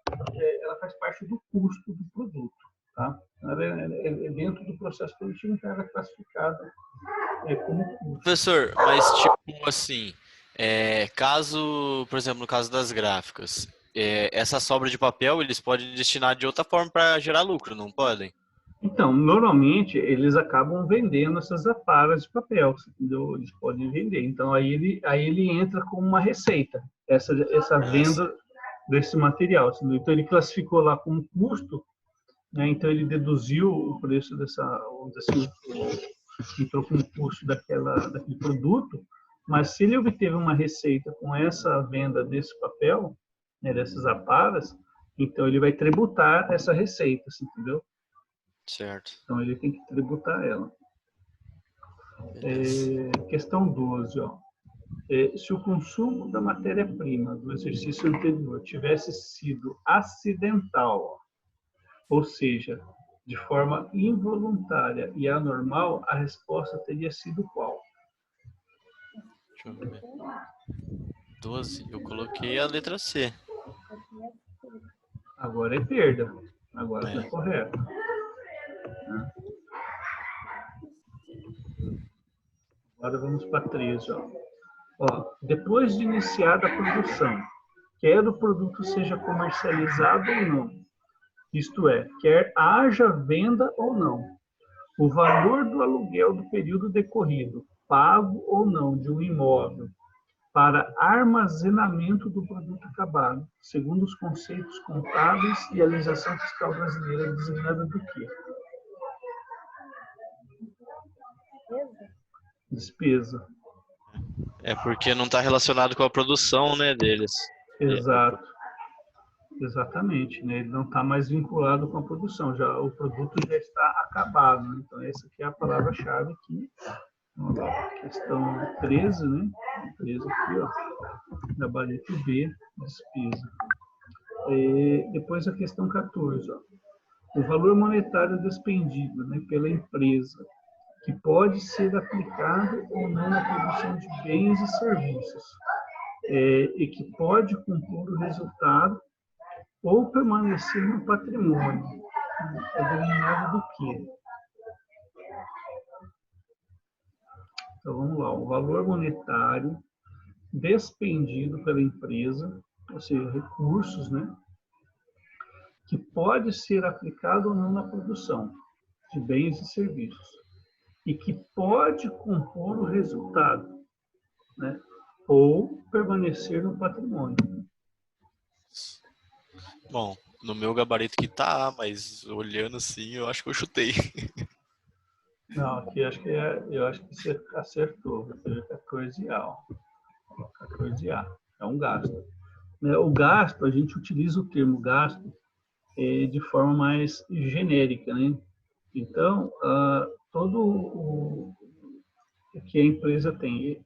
[SPEAKER 1] faz parte do custo do produto, tá? Ela é dentro do processo produtivo, então ela é classificada como custo.
[SPEAKER 2] Professor, mas tipo assim, caso, por exemplo, no caso das gráficas, essa sobra de papel eles podem destinar de outra forma para gerar lucro, não podem?
[SPEAKER 1] Então, normalmente, eles acabam vendendo essas aparas de papel, entendeu? Eles podem vender. Então, aí ele entra como uma receita, essa venda desse material. Entendeu? Então, ele classificou lá como custo, né? Então, ele deduziu o preço entrou como custo daquele produto, mas se ele obteve uma receita com essa venda desse papel, né, dessas aparas, então ele vai tributar essa receita, entendeu?
[SPEAKER 2] Certo.
[SPEAKER 1] Então, ele tem que tributar ela. Questão 12. Ó. Se o consumo da matéria-prima do exercício anterior tivesse sido acidental, ou seja, de forma involuntária e anormal, a resposta teria sido qual?
[SPEAKER 2] Deixa eu ver. 12, eu coloquei a letra C.
[SPEAKER 1] Agora é perda. Agora está correto. Agora vamos para 13. Depois de iniciada a produção, quer o produto seja comercializado ou não, isto é, quer haja venda ou não, o valor do aluguel do período decorrido, pago ou não, de um imóvel, para armazenamento do produto acabado, segundo os conceitos contábeis e a legislação fiscal brasileira designada do quê? Despesa.
[SPEAKER 4] Porque não está relacionado com a produção, né, deles.
[SPEAKER 1] Exato. Exatamente, né? Ele não está mais vinculado com a produção, o produto já está acabado, né? Então essa aqui é a palavra-chave aqui. Questão 13, né? 13 aqui, ó. Gabarito B, despesa. Depois a questão 14, ó. O valor monetário despendido, né, pela empresa, que pode ser aplicado ou não na produção de bens e serviços, e que pode compor o resultado ou permanecer no patrimônio, é denominado do quê? Então, vamos lá. O valor monetário despendido pela empresa, ou seja, recursos, né, que pode ser aplicado ou não na produção de bens e serviços, e que pode compor o resultado, né, ou permanecer no patrimônio.
[SPEAKER 2] Bom, no meu gabarito que tá, mas olhando assim, eu acho que eu chutei.
[SPEAKER 1] Não, aqui eu acho que você acertou. Vai ser 14A. 14A. É um gasto. O gasto, a gente utiliza o termo gasto de forma mais genérica, né? Então, todo o que a empresa tem,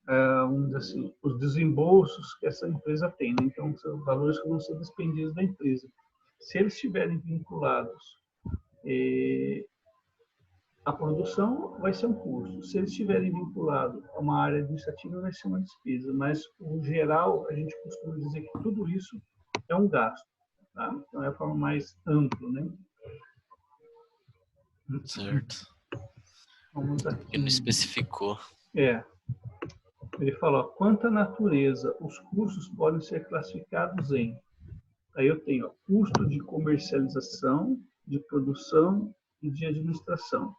[SPEAKER 1] vamos dizer assim, os desembolsos que essa empresa tem, né? Então, são valores que vão ser despendidos da empresa. Se eles estiverem vinculados a produção vai ser um custo. Se eles estiverem vinculados a uma área administrativa, vai ser uma despesa. Mas, o geral, a gente costuma dizer que tudo isso é um gasto. Tá? Então, é a forma mais ampla, né?
[SPEAKER 2] Certo.
[SPEAKER 1] Vamos aqui.
[SPEAKER 2] Ele não especificou.
[SPEAKER 1] Ele falou, quanto à natureza, os custos podem ser classificados em... Aí eu tenho custo de comercialização, de produção e de administração.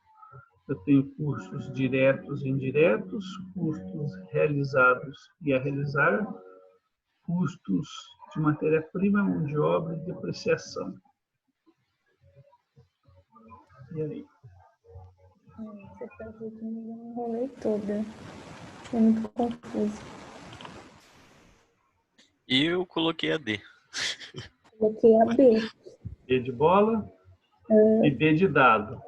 [SPEAKER 1] Eu tenho custos diretos e indiretos, custos realizados e a realizar, custos de matéria-prima, mão de obra e depreciação. E aí?
[SPEAKER 5] Essa frase aqui me deu um rolê toda. É muito confuso.
[SPEAKER 2] E eu coloquei a D.
[SPEAKER 5] Coloquei a B.
[SPEAKER 1] B de bola e D de dado.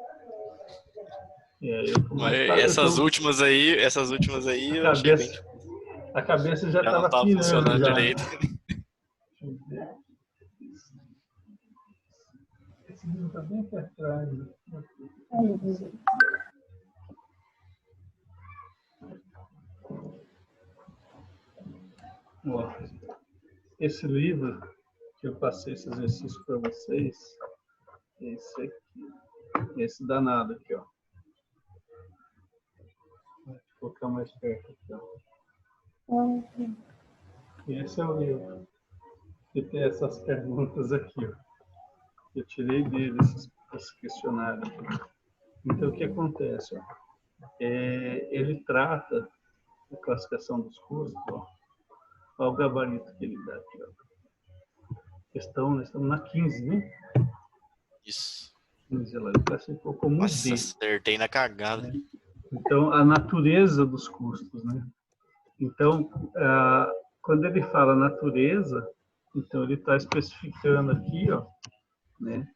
[SPEAKER 2] Essas últimas aí, eu achei bem...
[SPEAKER 1] A cabeça já
[SPEAKER 2] não
[SPEAKER 1] estava
[SPEAKER 2] tava
[SPEAKER 1] pirando
[SPEAKER 2] funcionando
[SPEAKER 1] já.
[SPEAKER 2] direito.
[SPEAKER 1] Deixa eu ver. Esse livro está bem aqui atrás. Né? Ó, esse livro que eu passei esse exercício para vocês, é esse aqui. Esse danado aqui, ó. Vou colocar mais perto aqui, ó. Esse é o livro que tem essas perguntas aqui, ó. Eu tirei dele esse questionário aqui. Então, o que acontece? Ó? Ele trata a classificação dos custos, ó. Olha o gabarito que ele dá aqui, ó. Nós estamos na 15, né?
[SPEAKER 2] Isso.
[SPEAKER 1] 15, ela classificou como
[SPEAKER 2] Nossa,
[SPEAKER 1] D.
[SPEAKER 2] acertei na cagada.
[SPEAKER 1] Então, a natureza dos custos, né? Então, quando ele fala natureza, então ele está especificando aqui, ó, né?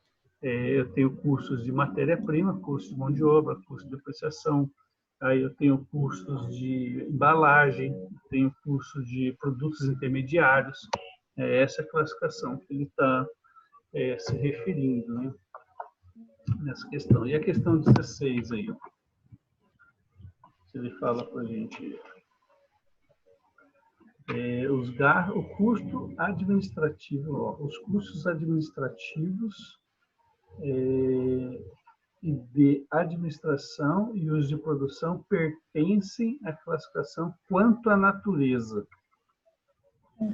[SPEAKER 1] Eu tenho custos de matéria-prima, custo de mão de obra, custo de depreciação, aí eu tenho custos de embalagem, tenho custos de produtos intermediários. Essa é a classificação que ele está se referindo, né? Nessa questão. E a questão 16 aí, ó. Ele fala para a gente o custo administrativo, ó, os custos administrativos e de administração e os de produção pertencem à classificação quanto à natureza.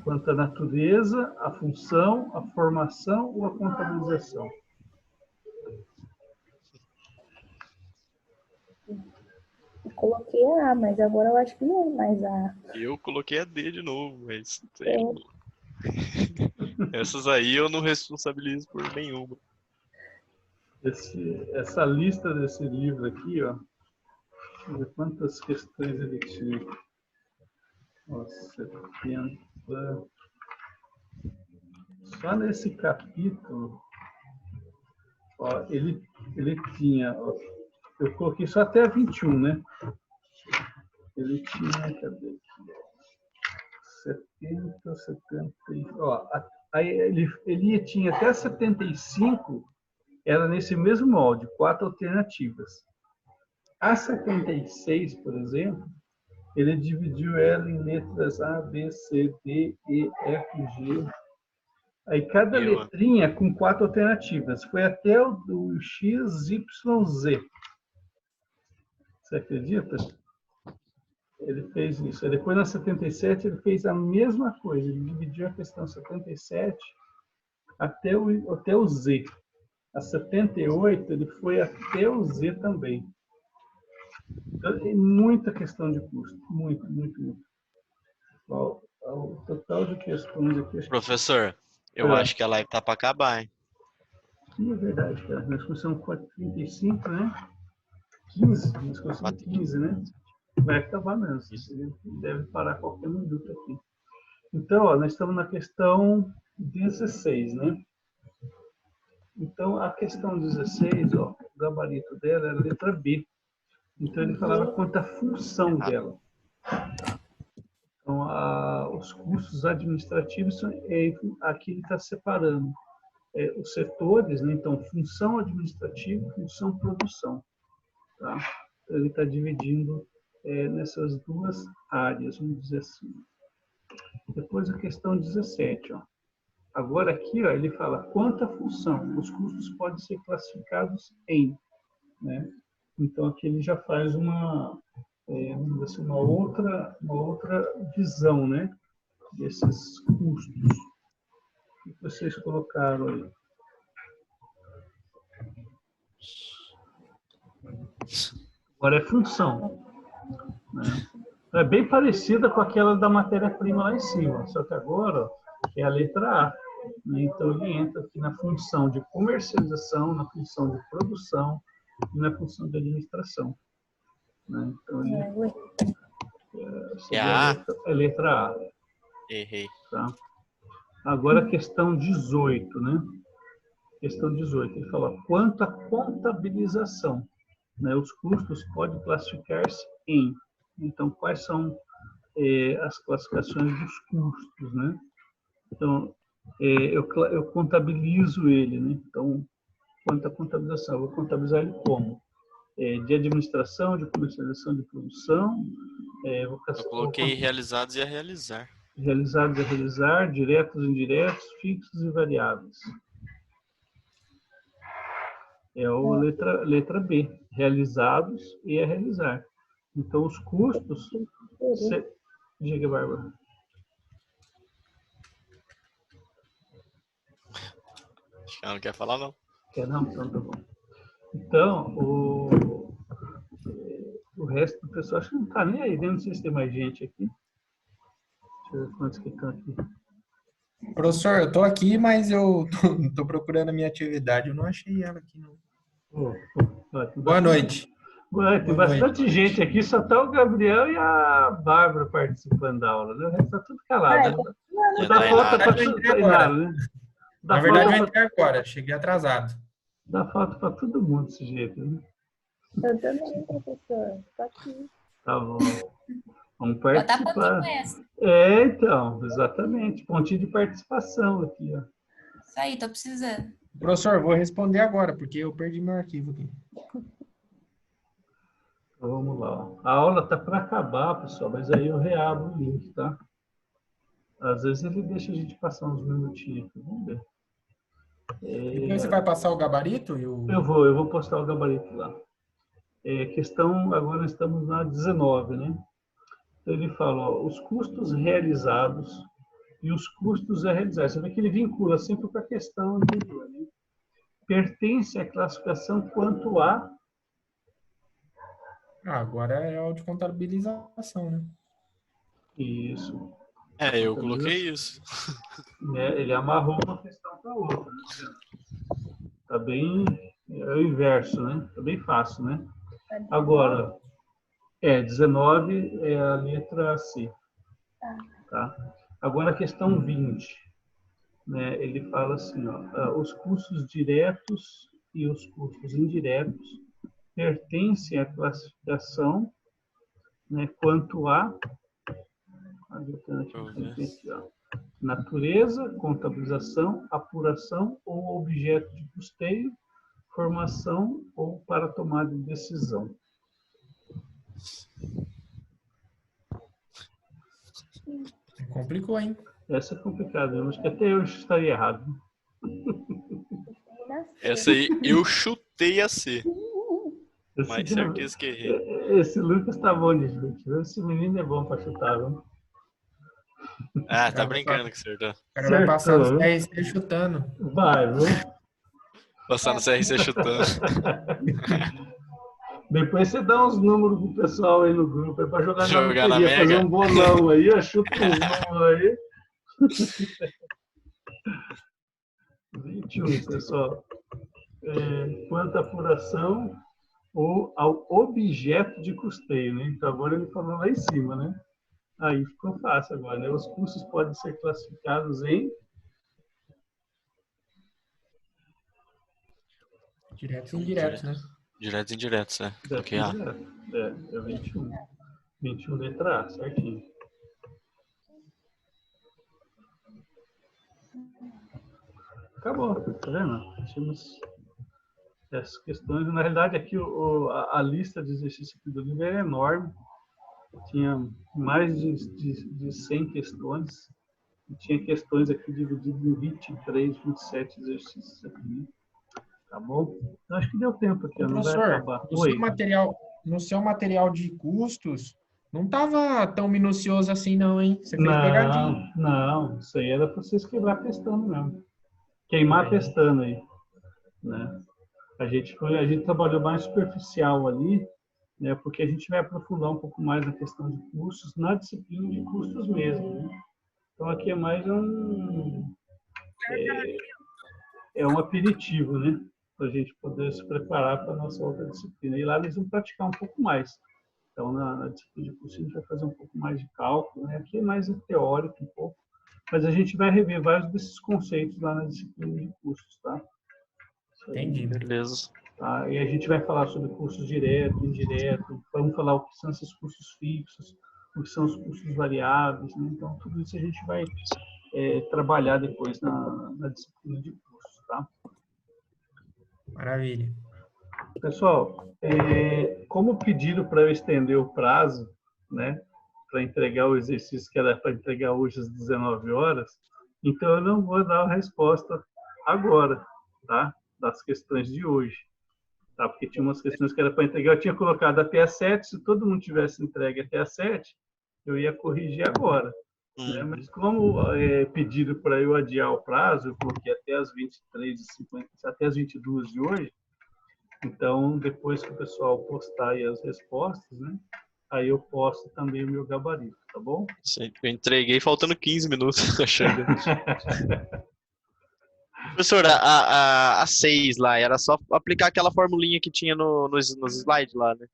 [SPEAKER 1] Quanto à natureza, a função, a formação ou a contabilização.
[SPEAKER 5] Eu coloquei a, mas agora eu acho que não é mais a.
[SPEAKER 4] Eu coloquei a D de novo, mas essas aí eu não responsabilizo por nenhuma.
[SPEAKER 1] Essa lista desse livro aqui, ó, deixa eu ver quantas questões ele tinha. Ó, 70. Só nesse capítulo, ó, ele tinha, ó, eu coloquei só até 21, né? Ele tinha, cadê aqui? 70, 70, ó, aí ele tinha até 75, era nesse mesmo molde, 4 alternativas. A 76, por exemplo, ele dividiu ela em letras A, B, C, D, E, F, G. Aí cada letrinha com 4 alternativas. Foi até o do X, Y, Z. Você acredita? Ele fez isso. Aí depois na 77 ele fez a mesma coisa. Ele dividiu a questão 77 até o Z. A 78 ele foi até o Z também. Então, tem muita questão de custo. Muito, muito, muito. O total de questões aqui...
[SPEAKER 2] Professor, eu acho que a live tá para acabar, hein?
[SPEAKER 1] Sim, é verdade, cara. Nós começamos com 4h35, né? 15, nós começamos 15, né? Vai acabar mesmo. Ele deve parar a qualquer minuto aqui. Então, ó, nós estamos na questão 16, né? Então, a questão 16, ó, o gabarito dela era a letra B. Então, ele falava quanto à função dela. Então, os custos administrativos, aqui ele está separando os setores, né? Então, função administrativa e função produção. Tá? Ele está dividindo nessas duas áreas, vamos dizer assim. Depois a questão 17. Ó. Agora aqui ó, ele fala quanta função os custos podem ser classificados em. Né? Então aqui ele já faz vamos dizer assim, uma outra visão, né? Desses custos que vocês colocaram aí. Agora é função. Né? É bem parecida com aquela da matéria-prima lá em cima, só que agora ó, é a letra A. Né? Então ele entra aqui na função de comercialização, na função de produção e na função de administração. Né? Então ele seria a letra A.
[SPEAKER 2] Errei.
[SPEAKER 1] Tá? Agora a questão 18, né? Questão 18, ele fala quanto à contabilização, né? Os custos podem classificar-se em. Então, quais são as classificações dos custos, né? Então, eu contabilizo ele, né? Então, quanto à contabilização, eu vou contabilizar ele como? De administração, de comercialização, de produção.
[SPEAKER 2] Eu coloquei realizados e a realizar.
[SPEAKER 1] Realizados e a realizar, diretos e indiretos, fixos e variáveis. É a letra B, realizados e a realizar. Então, os custos... Diga, Bárbara.
[SPEAKER 2] Acho que ela não quer falar, não.
[SPEAKER 1] Quer não? Então, tá bom. Então, o resto do pessoal acho que não está nem aí. Não sei se tem mais gente aqui. Deixa eu ver quantos que estão aqui.
[SPEAKER 6] Professor, eu estou aqui, mas eu estou procurando a minha atividade. Eu não achei ela aqui, não. Boa noite.
[SPEAKER 1] Tem bastante gente aqui, só está o Gabriel e a Bárbara participando da aula. Né? O resto está tudo calado. Dá falta para tudo treinar, né?
[SPEAKER 6] Na verdade, eu entrei agora. Cheguei atrasado.
[SPEAKER 1] Dá falta para todo mundo desse jeito, né?
[SPEAKER 5] Eu também, professor. Estou aqui.
[SPEAKER 1] Tá bom. Vamos participar. Então, exatamente. Pontinho de participação aqui, ó.
[SPEAKER 3] Isso aí, tô precisando.
[SPEAKER 6] Professor, vou responder agora, porque eu perdi meu arquivo aqui.
[SPEAKER 1] Então, vamos lá. Ó. A aula tá para acabar, pessoal, mas aí eu reabro o link, tá? Às vezes ele deixa a gente passar uns minutinhos aqui. Vamos ver.
[SPEAKER 6] Depois você vai passar o gabarito?
[SPEAKER 1] Eu vou postar o gabarito lá. Questão, agora estamos na 19, né? Então ele fala, ó, os custos realizados e os custos a realizar. Você vê que ele vincula sempre com a questão anterior, né? Pertence à classificação quanto a...
[SPEAKER 6] Agora é o de contabilização, né?
[SPEAKER 1] Isso.
[SPEAKER 2] Eu coloquei isso.
[SPEAKER 1] Ele amarrou uma questão para outra. Né? Tá bem... É o inverso, né? Tá bem fácil, né? Agora, 19 é a letra C. Tá? Agora a questão 20. Né? Ele fala assim, ó, os custos diretos e os custos indiretos pertencem à classificação, né, quanto a natureza, contabilização, apuração ou objeto de custeio, formação ou para tomada de decisão.
[SPEAKER 6] Complicou, hein?
[SPEAKER 1] Essa é complicada. Eu acho que até eu estaria errado.
[SPEAKER 2] Essa aí eu chutei a C. Mas certeza que errei.
[SPEAKER 1] Esse Lucas tá bom de chute. Esse menino é bom para chutar, viu?
[SPEAKER 2] Tá brincando que acertou.
[SPEAKER 6] O cara vai passar no CRC chutando.
[SPEAKER 1] Vai, viu?
[SPEAKER 2] Passar no CRC chutando.
[SPEAKER 1] Depois você dá uns números pro pessoal aí no grupo para jogar
[SPEAKER 2] na Mega.
[SPEAKER 1] Fazer um bolão aí, chuta uns números aí. 21, pessoal. Quanto à apuração ou ao objeto de custeio, né? Então agora ele falou lá em cima, né? Aí ficou fácil agora, né? Os custos podem ser classificados em...
[SPEAKER 6] Diretos e indiretos, né?
[SPEAKER 2] Diretos e indiretos, né?
[SPEAKER 1] Direto e indireto. É 21. 21 letra A, certinho. Acabou, tá vendo? essas questões. Na realidade, aqui a lista de exercícios aqui do livro é enorme. Tinha mais de 100 questões. E tinha questões aqui divididas em 23, 27 exercícios aqui. Tá bom? Então, acho que deu tempo aqui, não vai
[SPEAKER 6] Professor,
[SPEAKER 1] acabar.
[SPEAKER 6] no seu material de custos, não estava tão minucioso assim não, hein? Você fez pegadinho.
[SPEAKER 1] Não. Isso aí era para vocês quebrar testando mesmo. Queimar testando aí. Né? A gente trabalhou mais superficial ali, né? Porque a gente vai aprofundar um pouco mais na questão de custos, na disciplina de custos mesmo. Né? Então, aqui é mais um aperitivo, né? Para a gente poder se preparar para a nossa outra disciplina. E lá eles vão praticar um pouco mais. Então, na disciplina de curso, a gente vai fazer um pouco mais de cálculo. Né? Aqui é mais teórico um pouco. Mas a gente vai rever vários desses conceitos lá na disciplina de custos, tá?
[SPEAKER 6] Entendi.
[SPEAKER 4] Beleza.
[SPEAKER 1] Tá? E a gente vai falar sobre custos direto, indireto. Vamos falar o que são esses custos fixos, o que são os custos variáveis. Né? Então, tudo isso a gente vai trabalhar depois na disciplina de custos, tá?
[SPEAKER 6] Maravilha.
[SPEAKER 1] Pessoal, como pediram para eu estender o prazo, né, para entregar o exercício que era para entregar hoje às 19 horas, então eu não vou dar a resposta agora, tá? Das questões de hoje, tá? Porque tinha umas questões que era para entregar, eu tinha colocado até às 7, se todo mundo tivesse entregue até às 7, eu ia corrigir agora. Né? Mas como pediram para eu adiar o prazo, eu coloquei até às 23h50, até às 22 de hoje. Então, depois que o pessoal postar aí as respostas, né? Aí eu posto também o meu gabarito, tá bom?
[SPEAKER 4] Sim, eu entreguei faltando 15 minutos, achando. Professor, a 6 lá, era só aplicar aquela formulinha que tinha nos slides lá, né?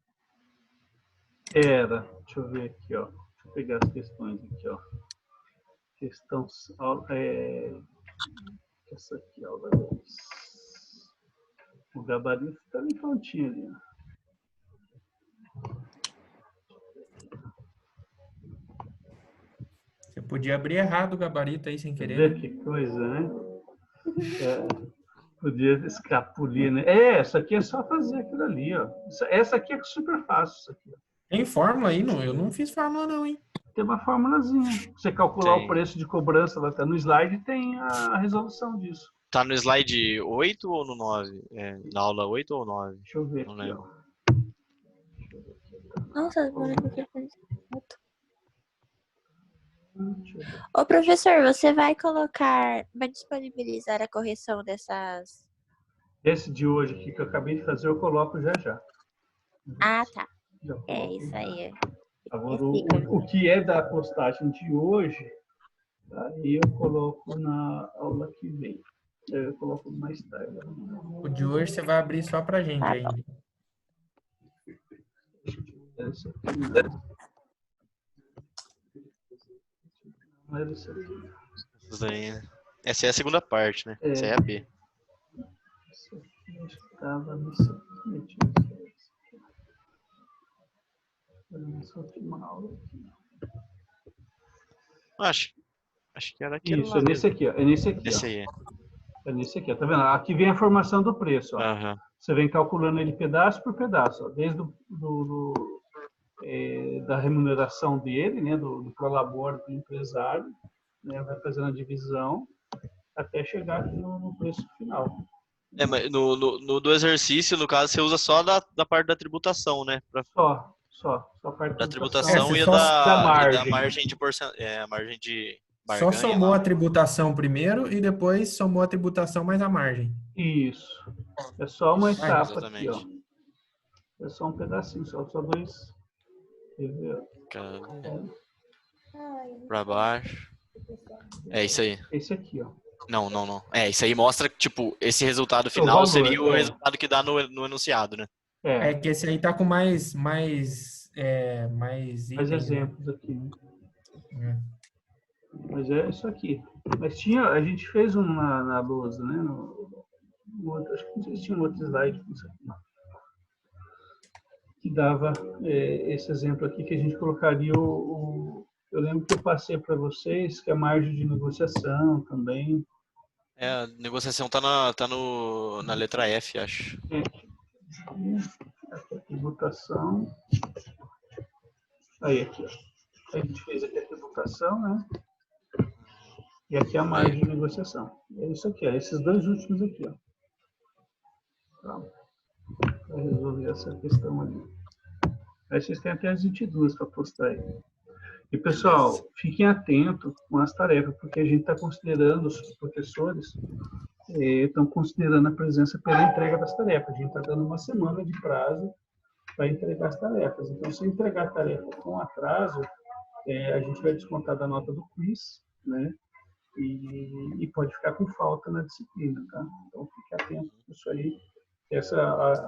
[SPEAKER 1] Era. Deixa eu ver aqui, ó. Deixa eu pegar as questões aqui, ó. Questão... essa aqui, aula 2. O gabarito está ali prontinho ali, ó.
[SPEAKER 6] Você podia abrir errado o gabarito aí sem querer.
[SPEAKER 1] Vê que coisa, né? Podia escapulir, né? Essa aqui é só fazer aquilo ali, ó. Essa aqui é super fácil, isso aqui, ó.
[SPEAKER 6] Tem fórmula aí? Não, eu não fiz fórmula não, hein?
[SPEAKER 1] Tem uma formulazinha. Você calcular
[SPEAKER 4] Tem.
[SPEAKER 1] o preço de cobrança, lá tá no slide, tem a resolução disso.
[SPEAKER 4] Tá no slide 8 ou no 9? Na aula 8 ou 9?
[SPEAKER 1] Deixa eu ver
[SPEAKER 4] Não
[SPEAKER 1] aqui,
[SPEAKER 4] lembro.
[SPEAKER 1] ó.
[SPEAKER 5] Nossa, agora que eu fiz.
[SPEAKER 1] Deixa eu ver.
[SPEAKER 5] Ô, professor, você vai disponibilizar a correção dessas...
[SPEAKER 1] Esse de hoje aqui que eu acabei de fazer, eu coloco já.
[SPEAKER 5] Ah, tá.
[SPEAKER 1] Já
[SPEAKER 5] É
[SPEAKER 1] coloco
[SPEAKER 5] isso
[SPEAKER 1] já.
[SPEAKER 5] aí.
[SPEAKER 1] Agora, o que é da postagem de hoje, aí eu coloco na aula que vem. Eu coloco mais tarde.
[SPEAKER 6] O de hoje você vai abrir só pra gente
[SPEAKER 5] Tá
[SPEAKER 6] ainda.
[SPEAKER 1] Essa aqui, né? Não era isso aqui.
[SPEAKER 4] Essas aí, né? Essa é a segunda parte, né?
[SPEAKER 1] É.
[SPEAKER 4] Essa é a B.
[SPEAKER 1] Isso aqui acho que estava nisso aqui. Nessa última aula aqui.
[SPEAKER 4] Acho que era aquele
[SPEAKER 1] Isso,
[SPEAKER 4] lá
[SPEAKER 1] é nesse
[SPEAKER 4] mesmo.
[SPEAKER 1] aqui, ó. É nesse aqui,
[SPEAKER 4] Esse
[SPEAKER 1] ó.
[SPEAKER 4] aí.
[SPEAKER 1] É nesse aqui, ó. Tá vendo? Aqui vem a formação do preço, ó.
[SPEAKER 4] Aham.
[SPEAKER 1] Você vem calculando ele pedaço por pedaço, ó. Desde da remuneração dele, né? Do prolabore do empresário, né? Vai fazendo a divisão até chegar aqui no preço final.
[SPEAKER 4] Mas no do exercício, no caso, você usa só da parte da tributação, né?
[SPEAKER 1] Só a parte
[SPEAKER 4] Da
[SPEAKER 1] da
[SPEAKER 4] tributação
[SPEAKER 6] É,
[SPEAKER 4] e
[SPEAKER 6] você
[SPEAKER 1] da margem.
[SPEAKER 4] da margem de a margem de
[SPEAKER 6] Só
[SPEAKER 4] barganha
[SPEAKER 6] somou
[SPEAKER 4] lá.
[SPEAKER 6] a tributação primeiro e depois somou a tributação mais a margem.
[SPEAKER 1] Isso. É só uma
[SPEAKER 4] Isso,
[SPEAKER 1] etapa aqui, ó.
[SPEAKER 4] exatamente.
[SPEAKER 1] É só um pedacinho, só dois. Quer ver?
[SPEAKER 4] Cadê? Pra baixo. É isso aí.
[SPEAKER 1] Esse aqui, ó.
[SPEAKER 4] Não. Isso aí mostra que, tipo, esse resultado
[SPEAKER 1] O
[SPEAKER 4] final
[SPEAKER 1] valor,
[SPEAKER 4] seria o
[SPEAKER 1] é.
[SPEAKER 4] resultado que dá no enunciado, né?
[SPEAKER 6] É que esse aí tá com mais
[SPEAKER 1] Mais
[SPEAKER 6] itens, né?
[SPEAKER 1] exemplos aqui, né?
[SPEAKER 6] É.
[SPEAKER 1] Mas é isso aqui. Mas a gente fez um na lousa, né? Acho que não sei se tinha um outro slide com isso aqui. Que dava esse exemplo aqui, que a gente colocaria eu lembro que eu passei para vocês que a margem de negociação também,
[SPEAKER 2] A negociação tá na letra F, acho.
[SPEAKER 1] Aqui a tributação. Aí, aqui, ó. A gente fez aqui a tributação, né? E aqui a margem de negociação. É isso aqui, ó. Esses dois últimos aqui, ó. Tá. Para resolver essa questão ali. Aí vocês têm até as 22 para postar aí. E, pessoal, fiquem atentos com as tarefas, porque a gente está considerando, os professores estão considerando a presença pela entrega das tarefas. A gente está dando uma semana de prazo para entregar as tarefas. Então, se entregar a tarefa com atraso, a gente vai descontar da nota do quiz, né? E pode ficar com falta na disciplina, tá? Então, fique atento com isso aí.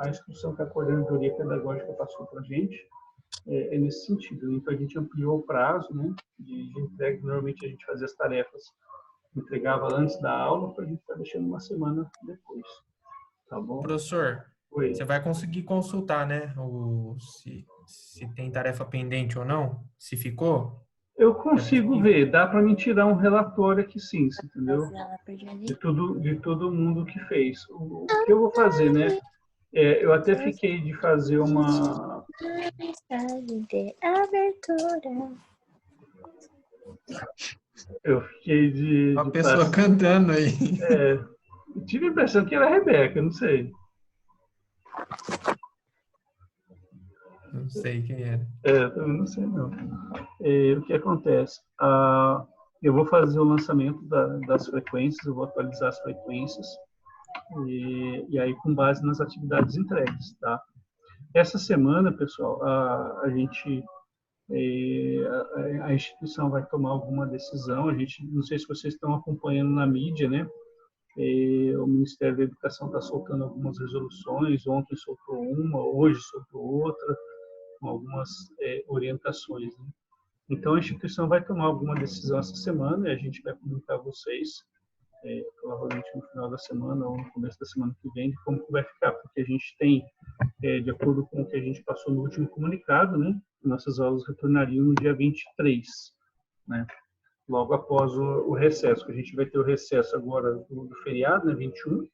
[SPEAKER 1] A instrução que a coordenadoria pedagógica passou para a gente é nesse sentido. Então, a gente ampliou o prazo, né, de entrega. Normalmente, a gente fazia as tarefas, entregava antes da aula, para a gente estar deixando uma semana depois. Tá bom?
[SPEAKER 6] Professor,
[SPEAKER 1] Oi.
[SPEAKER 6] você vai conseguir consultar, né? Se tem tarefa pendente ou não? Se ficou?
[SPEAKER 1] Eu consigo ver, dá para me tirar um relatório aqui sim, você entendeu? De todo mundo que fez. O que eu vou fazer, né? Eu até fiquei de fazer uma... Eu fiquei de...
[SPEAKER 6] Uma pessoa cantando aí.
[SPEAKER 1] Eu tive a impressão que era a Rebeca, não sei.
[SPEAKER 6] Não sei quem era.
[SPEAKER 1] Eu não sei não. O que acontece? Eu vou fazer o lançamento das frequências, eu vou atualizar as frequências, e aí com base nas atividades entregues, tá? Essa semana, pessoal, a instituição vai tomar alguma decisão. Não sei se vocês estão acompanhando na mídia, né? O Ministério da Educação está soltando algumas resoluções. Ontem soltou uma, hoje soltou outra, com algumas orientações, né? Então, a instituição vai tomar alguma decisão essa semana e a gente vai comunicar a vocês, provavelmente no final da semana ou no começo da semana que vem, de como que vai ficar, porque a gente tem, de acordo com o que a gente passou no último comunicado, né, nossas aulas retornariam no dia 23, né, logo após o recesso, que a gente vai ter o recesso agora do feriado, né, 21.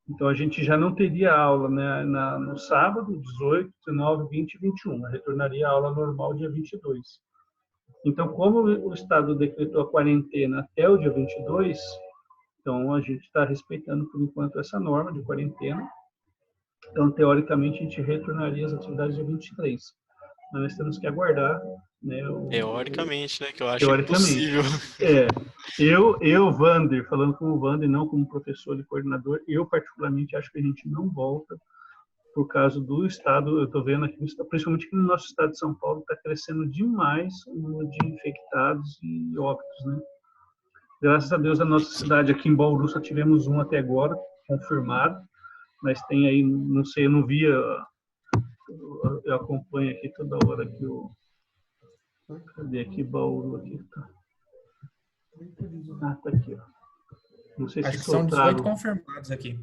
[SPEAKER 1] Então, a gente já não teria aula, né, no sábado, 18, 19, 20 e 21. Retornaria a aula normal dia 22. Então, como o Estado decretou a quarentena até o dia 22, então a gente está respeitando, por enquanto, essa norma de quarentena. Então, teoricamente, a gente retornaria às atividades dia 23. Mas nós temos que aguardar, né?
[SPEAKER 2] Teoricamente, né? Que eu acho impossível.
[SPEAKER 1] Eu, Wander, falando como Wander, não como professor e coordenador, eu particularmente acho que a gente não volta por causa do estado. Eu estou vendo aqui, principalmente aqui no nosso estado de São Paulo, está crescendo demais o número de infectados e óbitos, né? Graças a Deus, na nossa cidade, aqui em Bauru, só tivemos um até agora, confirmado, mas tem aí, não sei, eu não via, eu acompanho aqui toda hora que cadê aqui Bauru? Aqui, tá. Tá aqui, ó. Não sei
[SPEAKER 6] Acho
[SPEAKER 1] se
[SPEAKER 6] que são 18 confirmados aqui.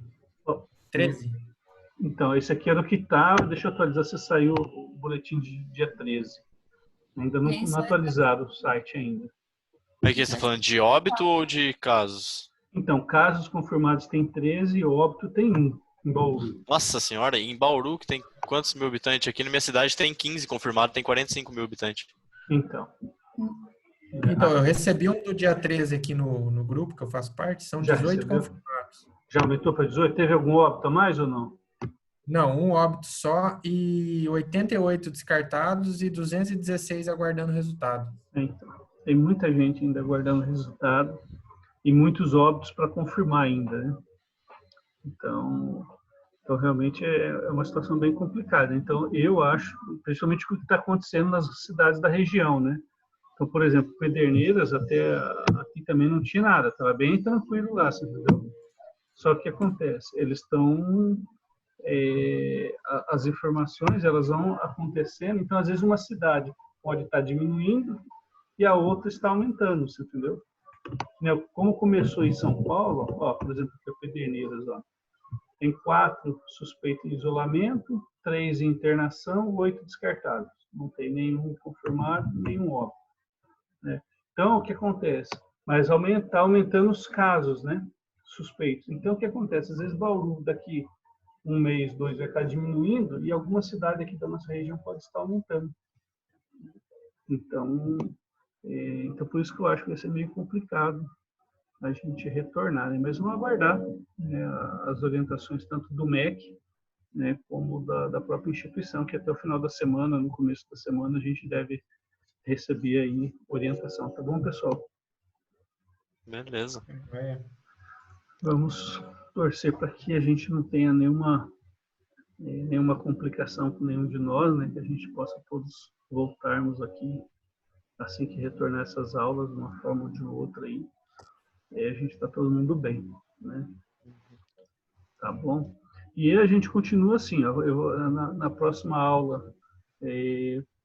[SPEAKER 6] 13.
[SPEAKER 1] Então, esse aqui era o que estava. Deixa eu atualizar se saiu o boletim de dia 13. Ainda não atualizaram o site ainda.
[SPEAKER 2] Mas aqui você está falando de óbito ou de casos?
[SPEAKER 1] Então, casos confirmados tem 13 e óbito tem 1 em Bauru.
[SPEAKER 2] Nossa senhora, em Bauru, que tem quantos mil habitantes? Aqui na minha cidade tem 15 confirmados, tem 45 mil habitantes.
[SPEAKER 1] Então,
[SPEAKER 6] eu recebi um do dia 13 aqui no grupo, que eu faço parte, são 18 confirmados.
[SPEAKER 1] Já aumentou para 18? Teve algum óbito a mais ou não?
[SPEAKER 6] Não, um óbito só e 88 descartados e 216 aguardando resultado.
[SPEAKER 1] Então, tem muita gente ainda aguardando resultado e muitos óbitos para confirmar ainda, né? Então realmente é uma situação bem complicada. Então, eu acho, principalmente o que está acontecendo nas cidades da região, né? Então, por exemplo, Pederneiras, até aqui também não tinha nada, estava bem tranquilo lá, você entendeu? Só que acontece, eles estão... as informações, elas vão acontecendo, então, às vezes, uma cidade pode estar diminuindo e a outra está aumentando, você entendeu? Como começou em São Paulo, ó, por exemplo, aqui é Pederneiras, ó, tem 4 suspeitos em isolamento, 3 em internação, 8 descartados. Não tem nenhum confirmado, nenhum óbito, né? Então, o que acontece? Mas aumentando os casos, né? suspeitos. Então, o que acontece? Às vezes, Bauru, daqui um mês, 2, vai estar diminuindo e alguma cidade aqui da nossa região pode estar aumentando. Então, por isso que eu acho que vai ser meio complicado a gente retornar, né? Mas vamos aguardar, né, as orientações tanto do MEC, né, como da própria instituição, que até o final da semana, no começo da semana, a gente deve receber aí orientação. Tá bom, pessoal?
[SPEAKER 4] Beleza.
[SPEAKER 1] Vamos torcer para que a gente não tenha nenhuma complicação com nenhum de nós, né? Que a gente possa todos voltarmos aqui assim que retornar essas aulas, de uma forma ou de outra aí. E aí a gente está todo mundo bem, né? Tá bom? E aí a gente continua assim, ó, na próxima aula,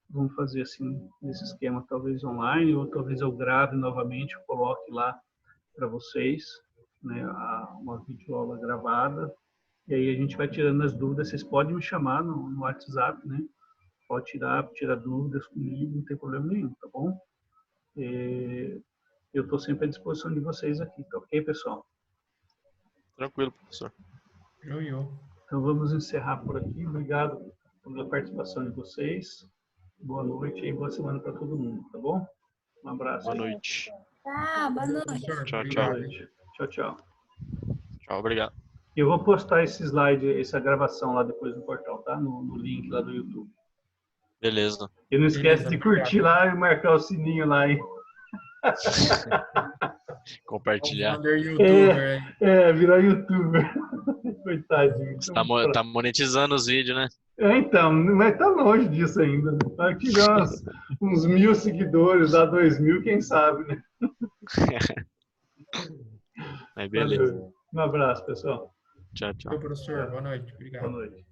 [SPEAKER 1] vamos fazer assim, nesse esquema, talvez online, ou talvez eu grave novamente, coloque lá para vocês, né, uma videoaula gravada, e aí a gente vai tirando as dúvidas. Vocês podem me chamar no WhatsApp, né? Pode tirar dúvidas comigo, não tem problema nenhum, tá bom? Eu estou sempre à disposição de vocês aqui, tá ok, pessoal?
[SPEAKER 4] Tranquilo, professor.
[SPEAKER 1] Então vamos encerrar por aqui. Obrigado pela participação de vocês. Boa noite e boa semana para todo mundo, tá bom? Um abraço.
[SPEAKER 4] Boa noite.
[SPEAKER 3] Boa noite.
[SPEAKER 4] Tchau,
[SPEAKER 1] Boa
[SPEAKER 4] tchau.
[SPEAKER 1] noite. Tchau, tchau.
[SPEAKER 4] Tchau, obrigado.
[SPEAKER 1] Eu vou postar esse slide, essa gravação lá depois no portal, tá? No link lá do YouTube.
[SPEAKER 4] Beleza.
[SPEAKER 1] E não esquece de curtir lá e marcar o sininho lá, hein?
[SPEAKER 4] Compartilhar.
[SPEAKER 1] Virar youtuber. Coitadinho.
[SPEAKER 4] Você tá monetizando os vídeos, né?
[SPEAKER 1] Então, mas tá longe disso ainda. Né? Tá que já uns 1.000 seguidores, dá 2.000, quem sabe, né?
[SPEAKER 4] Mas beleza.
[SPEAKER 1] Valeu. Um abraço, pessoal.
[SPEAKER 4] Tchau, tchau.
[SPEAKER 6] Professor, boa noite. Obrigado.
[SPEAKER 1] Boa noite.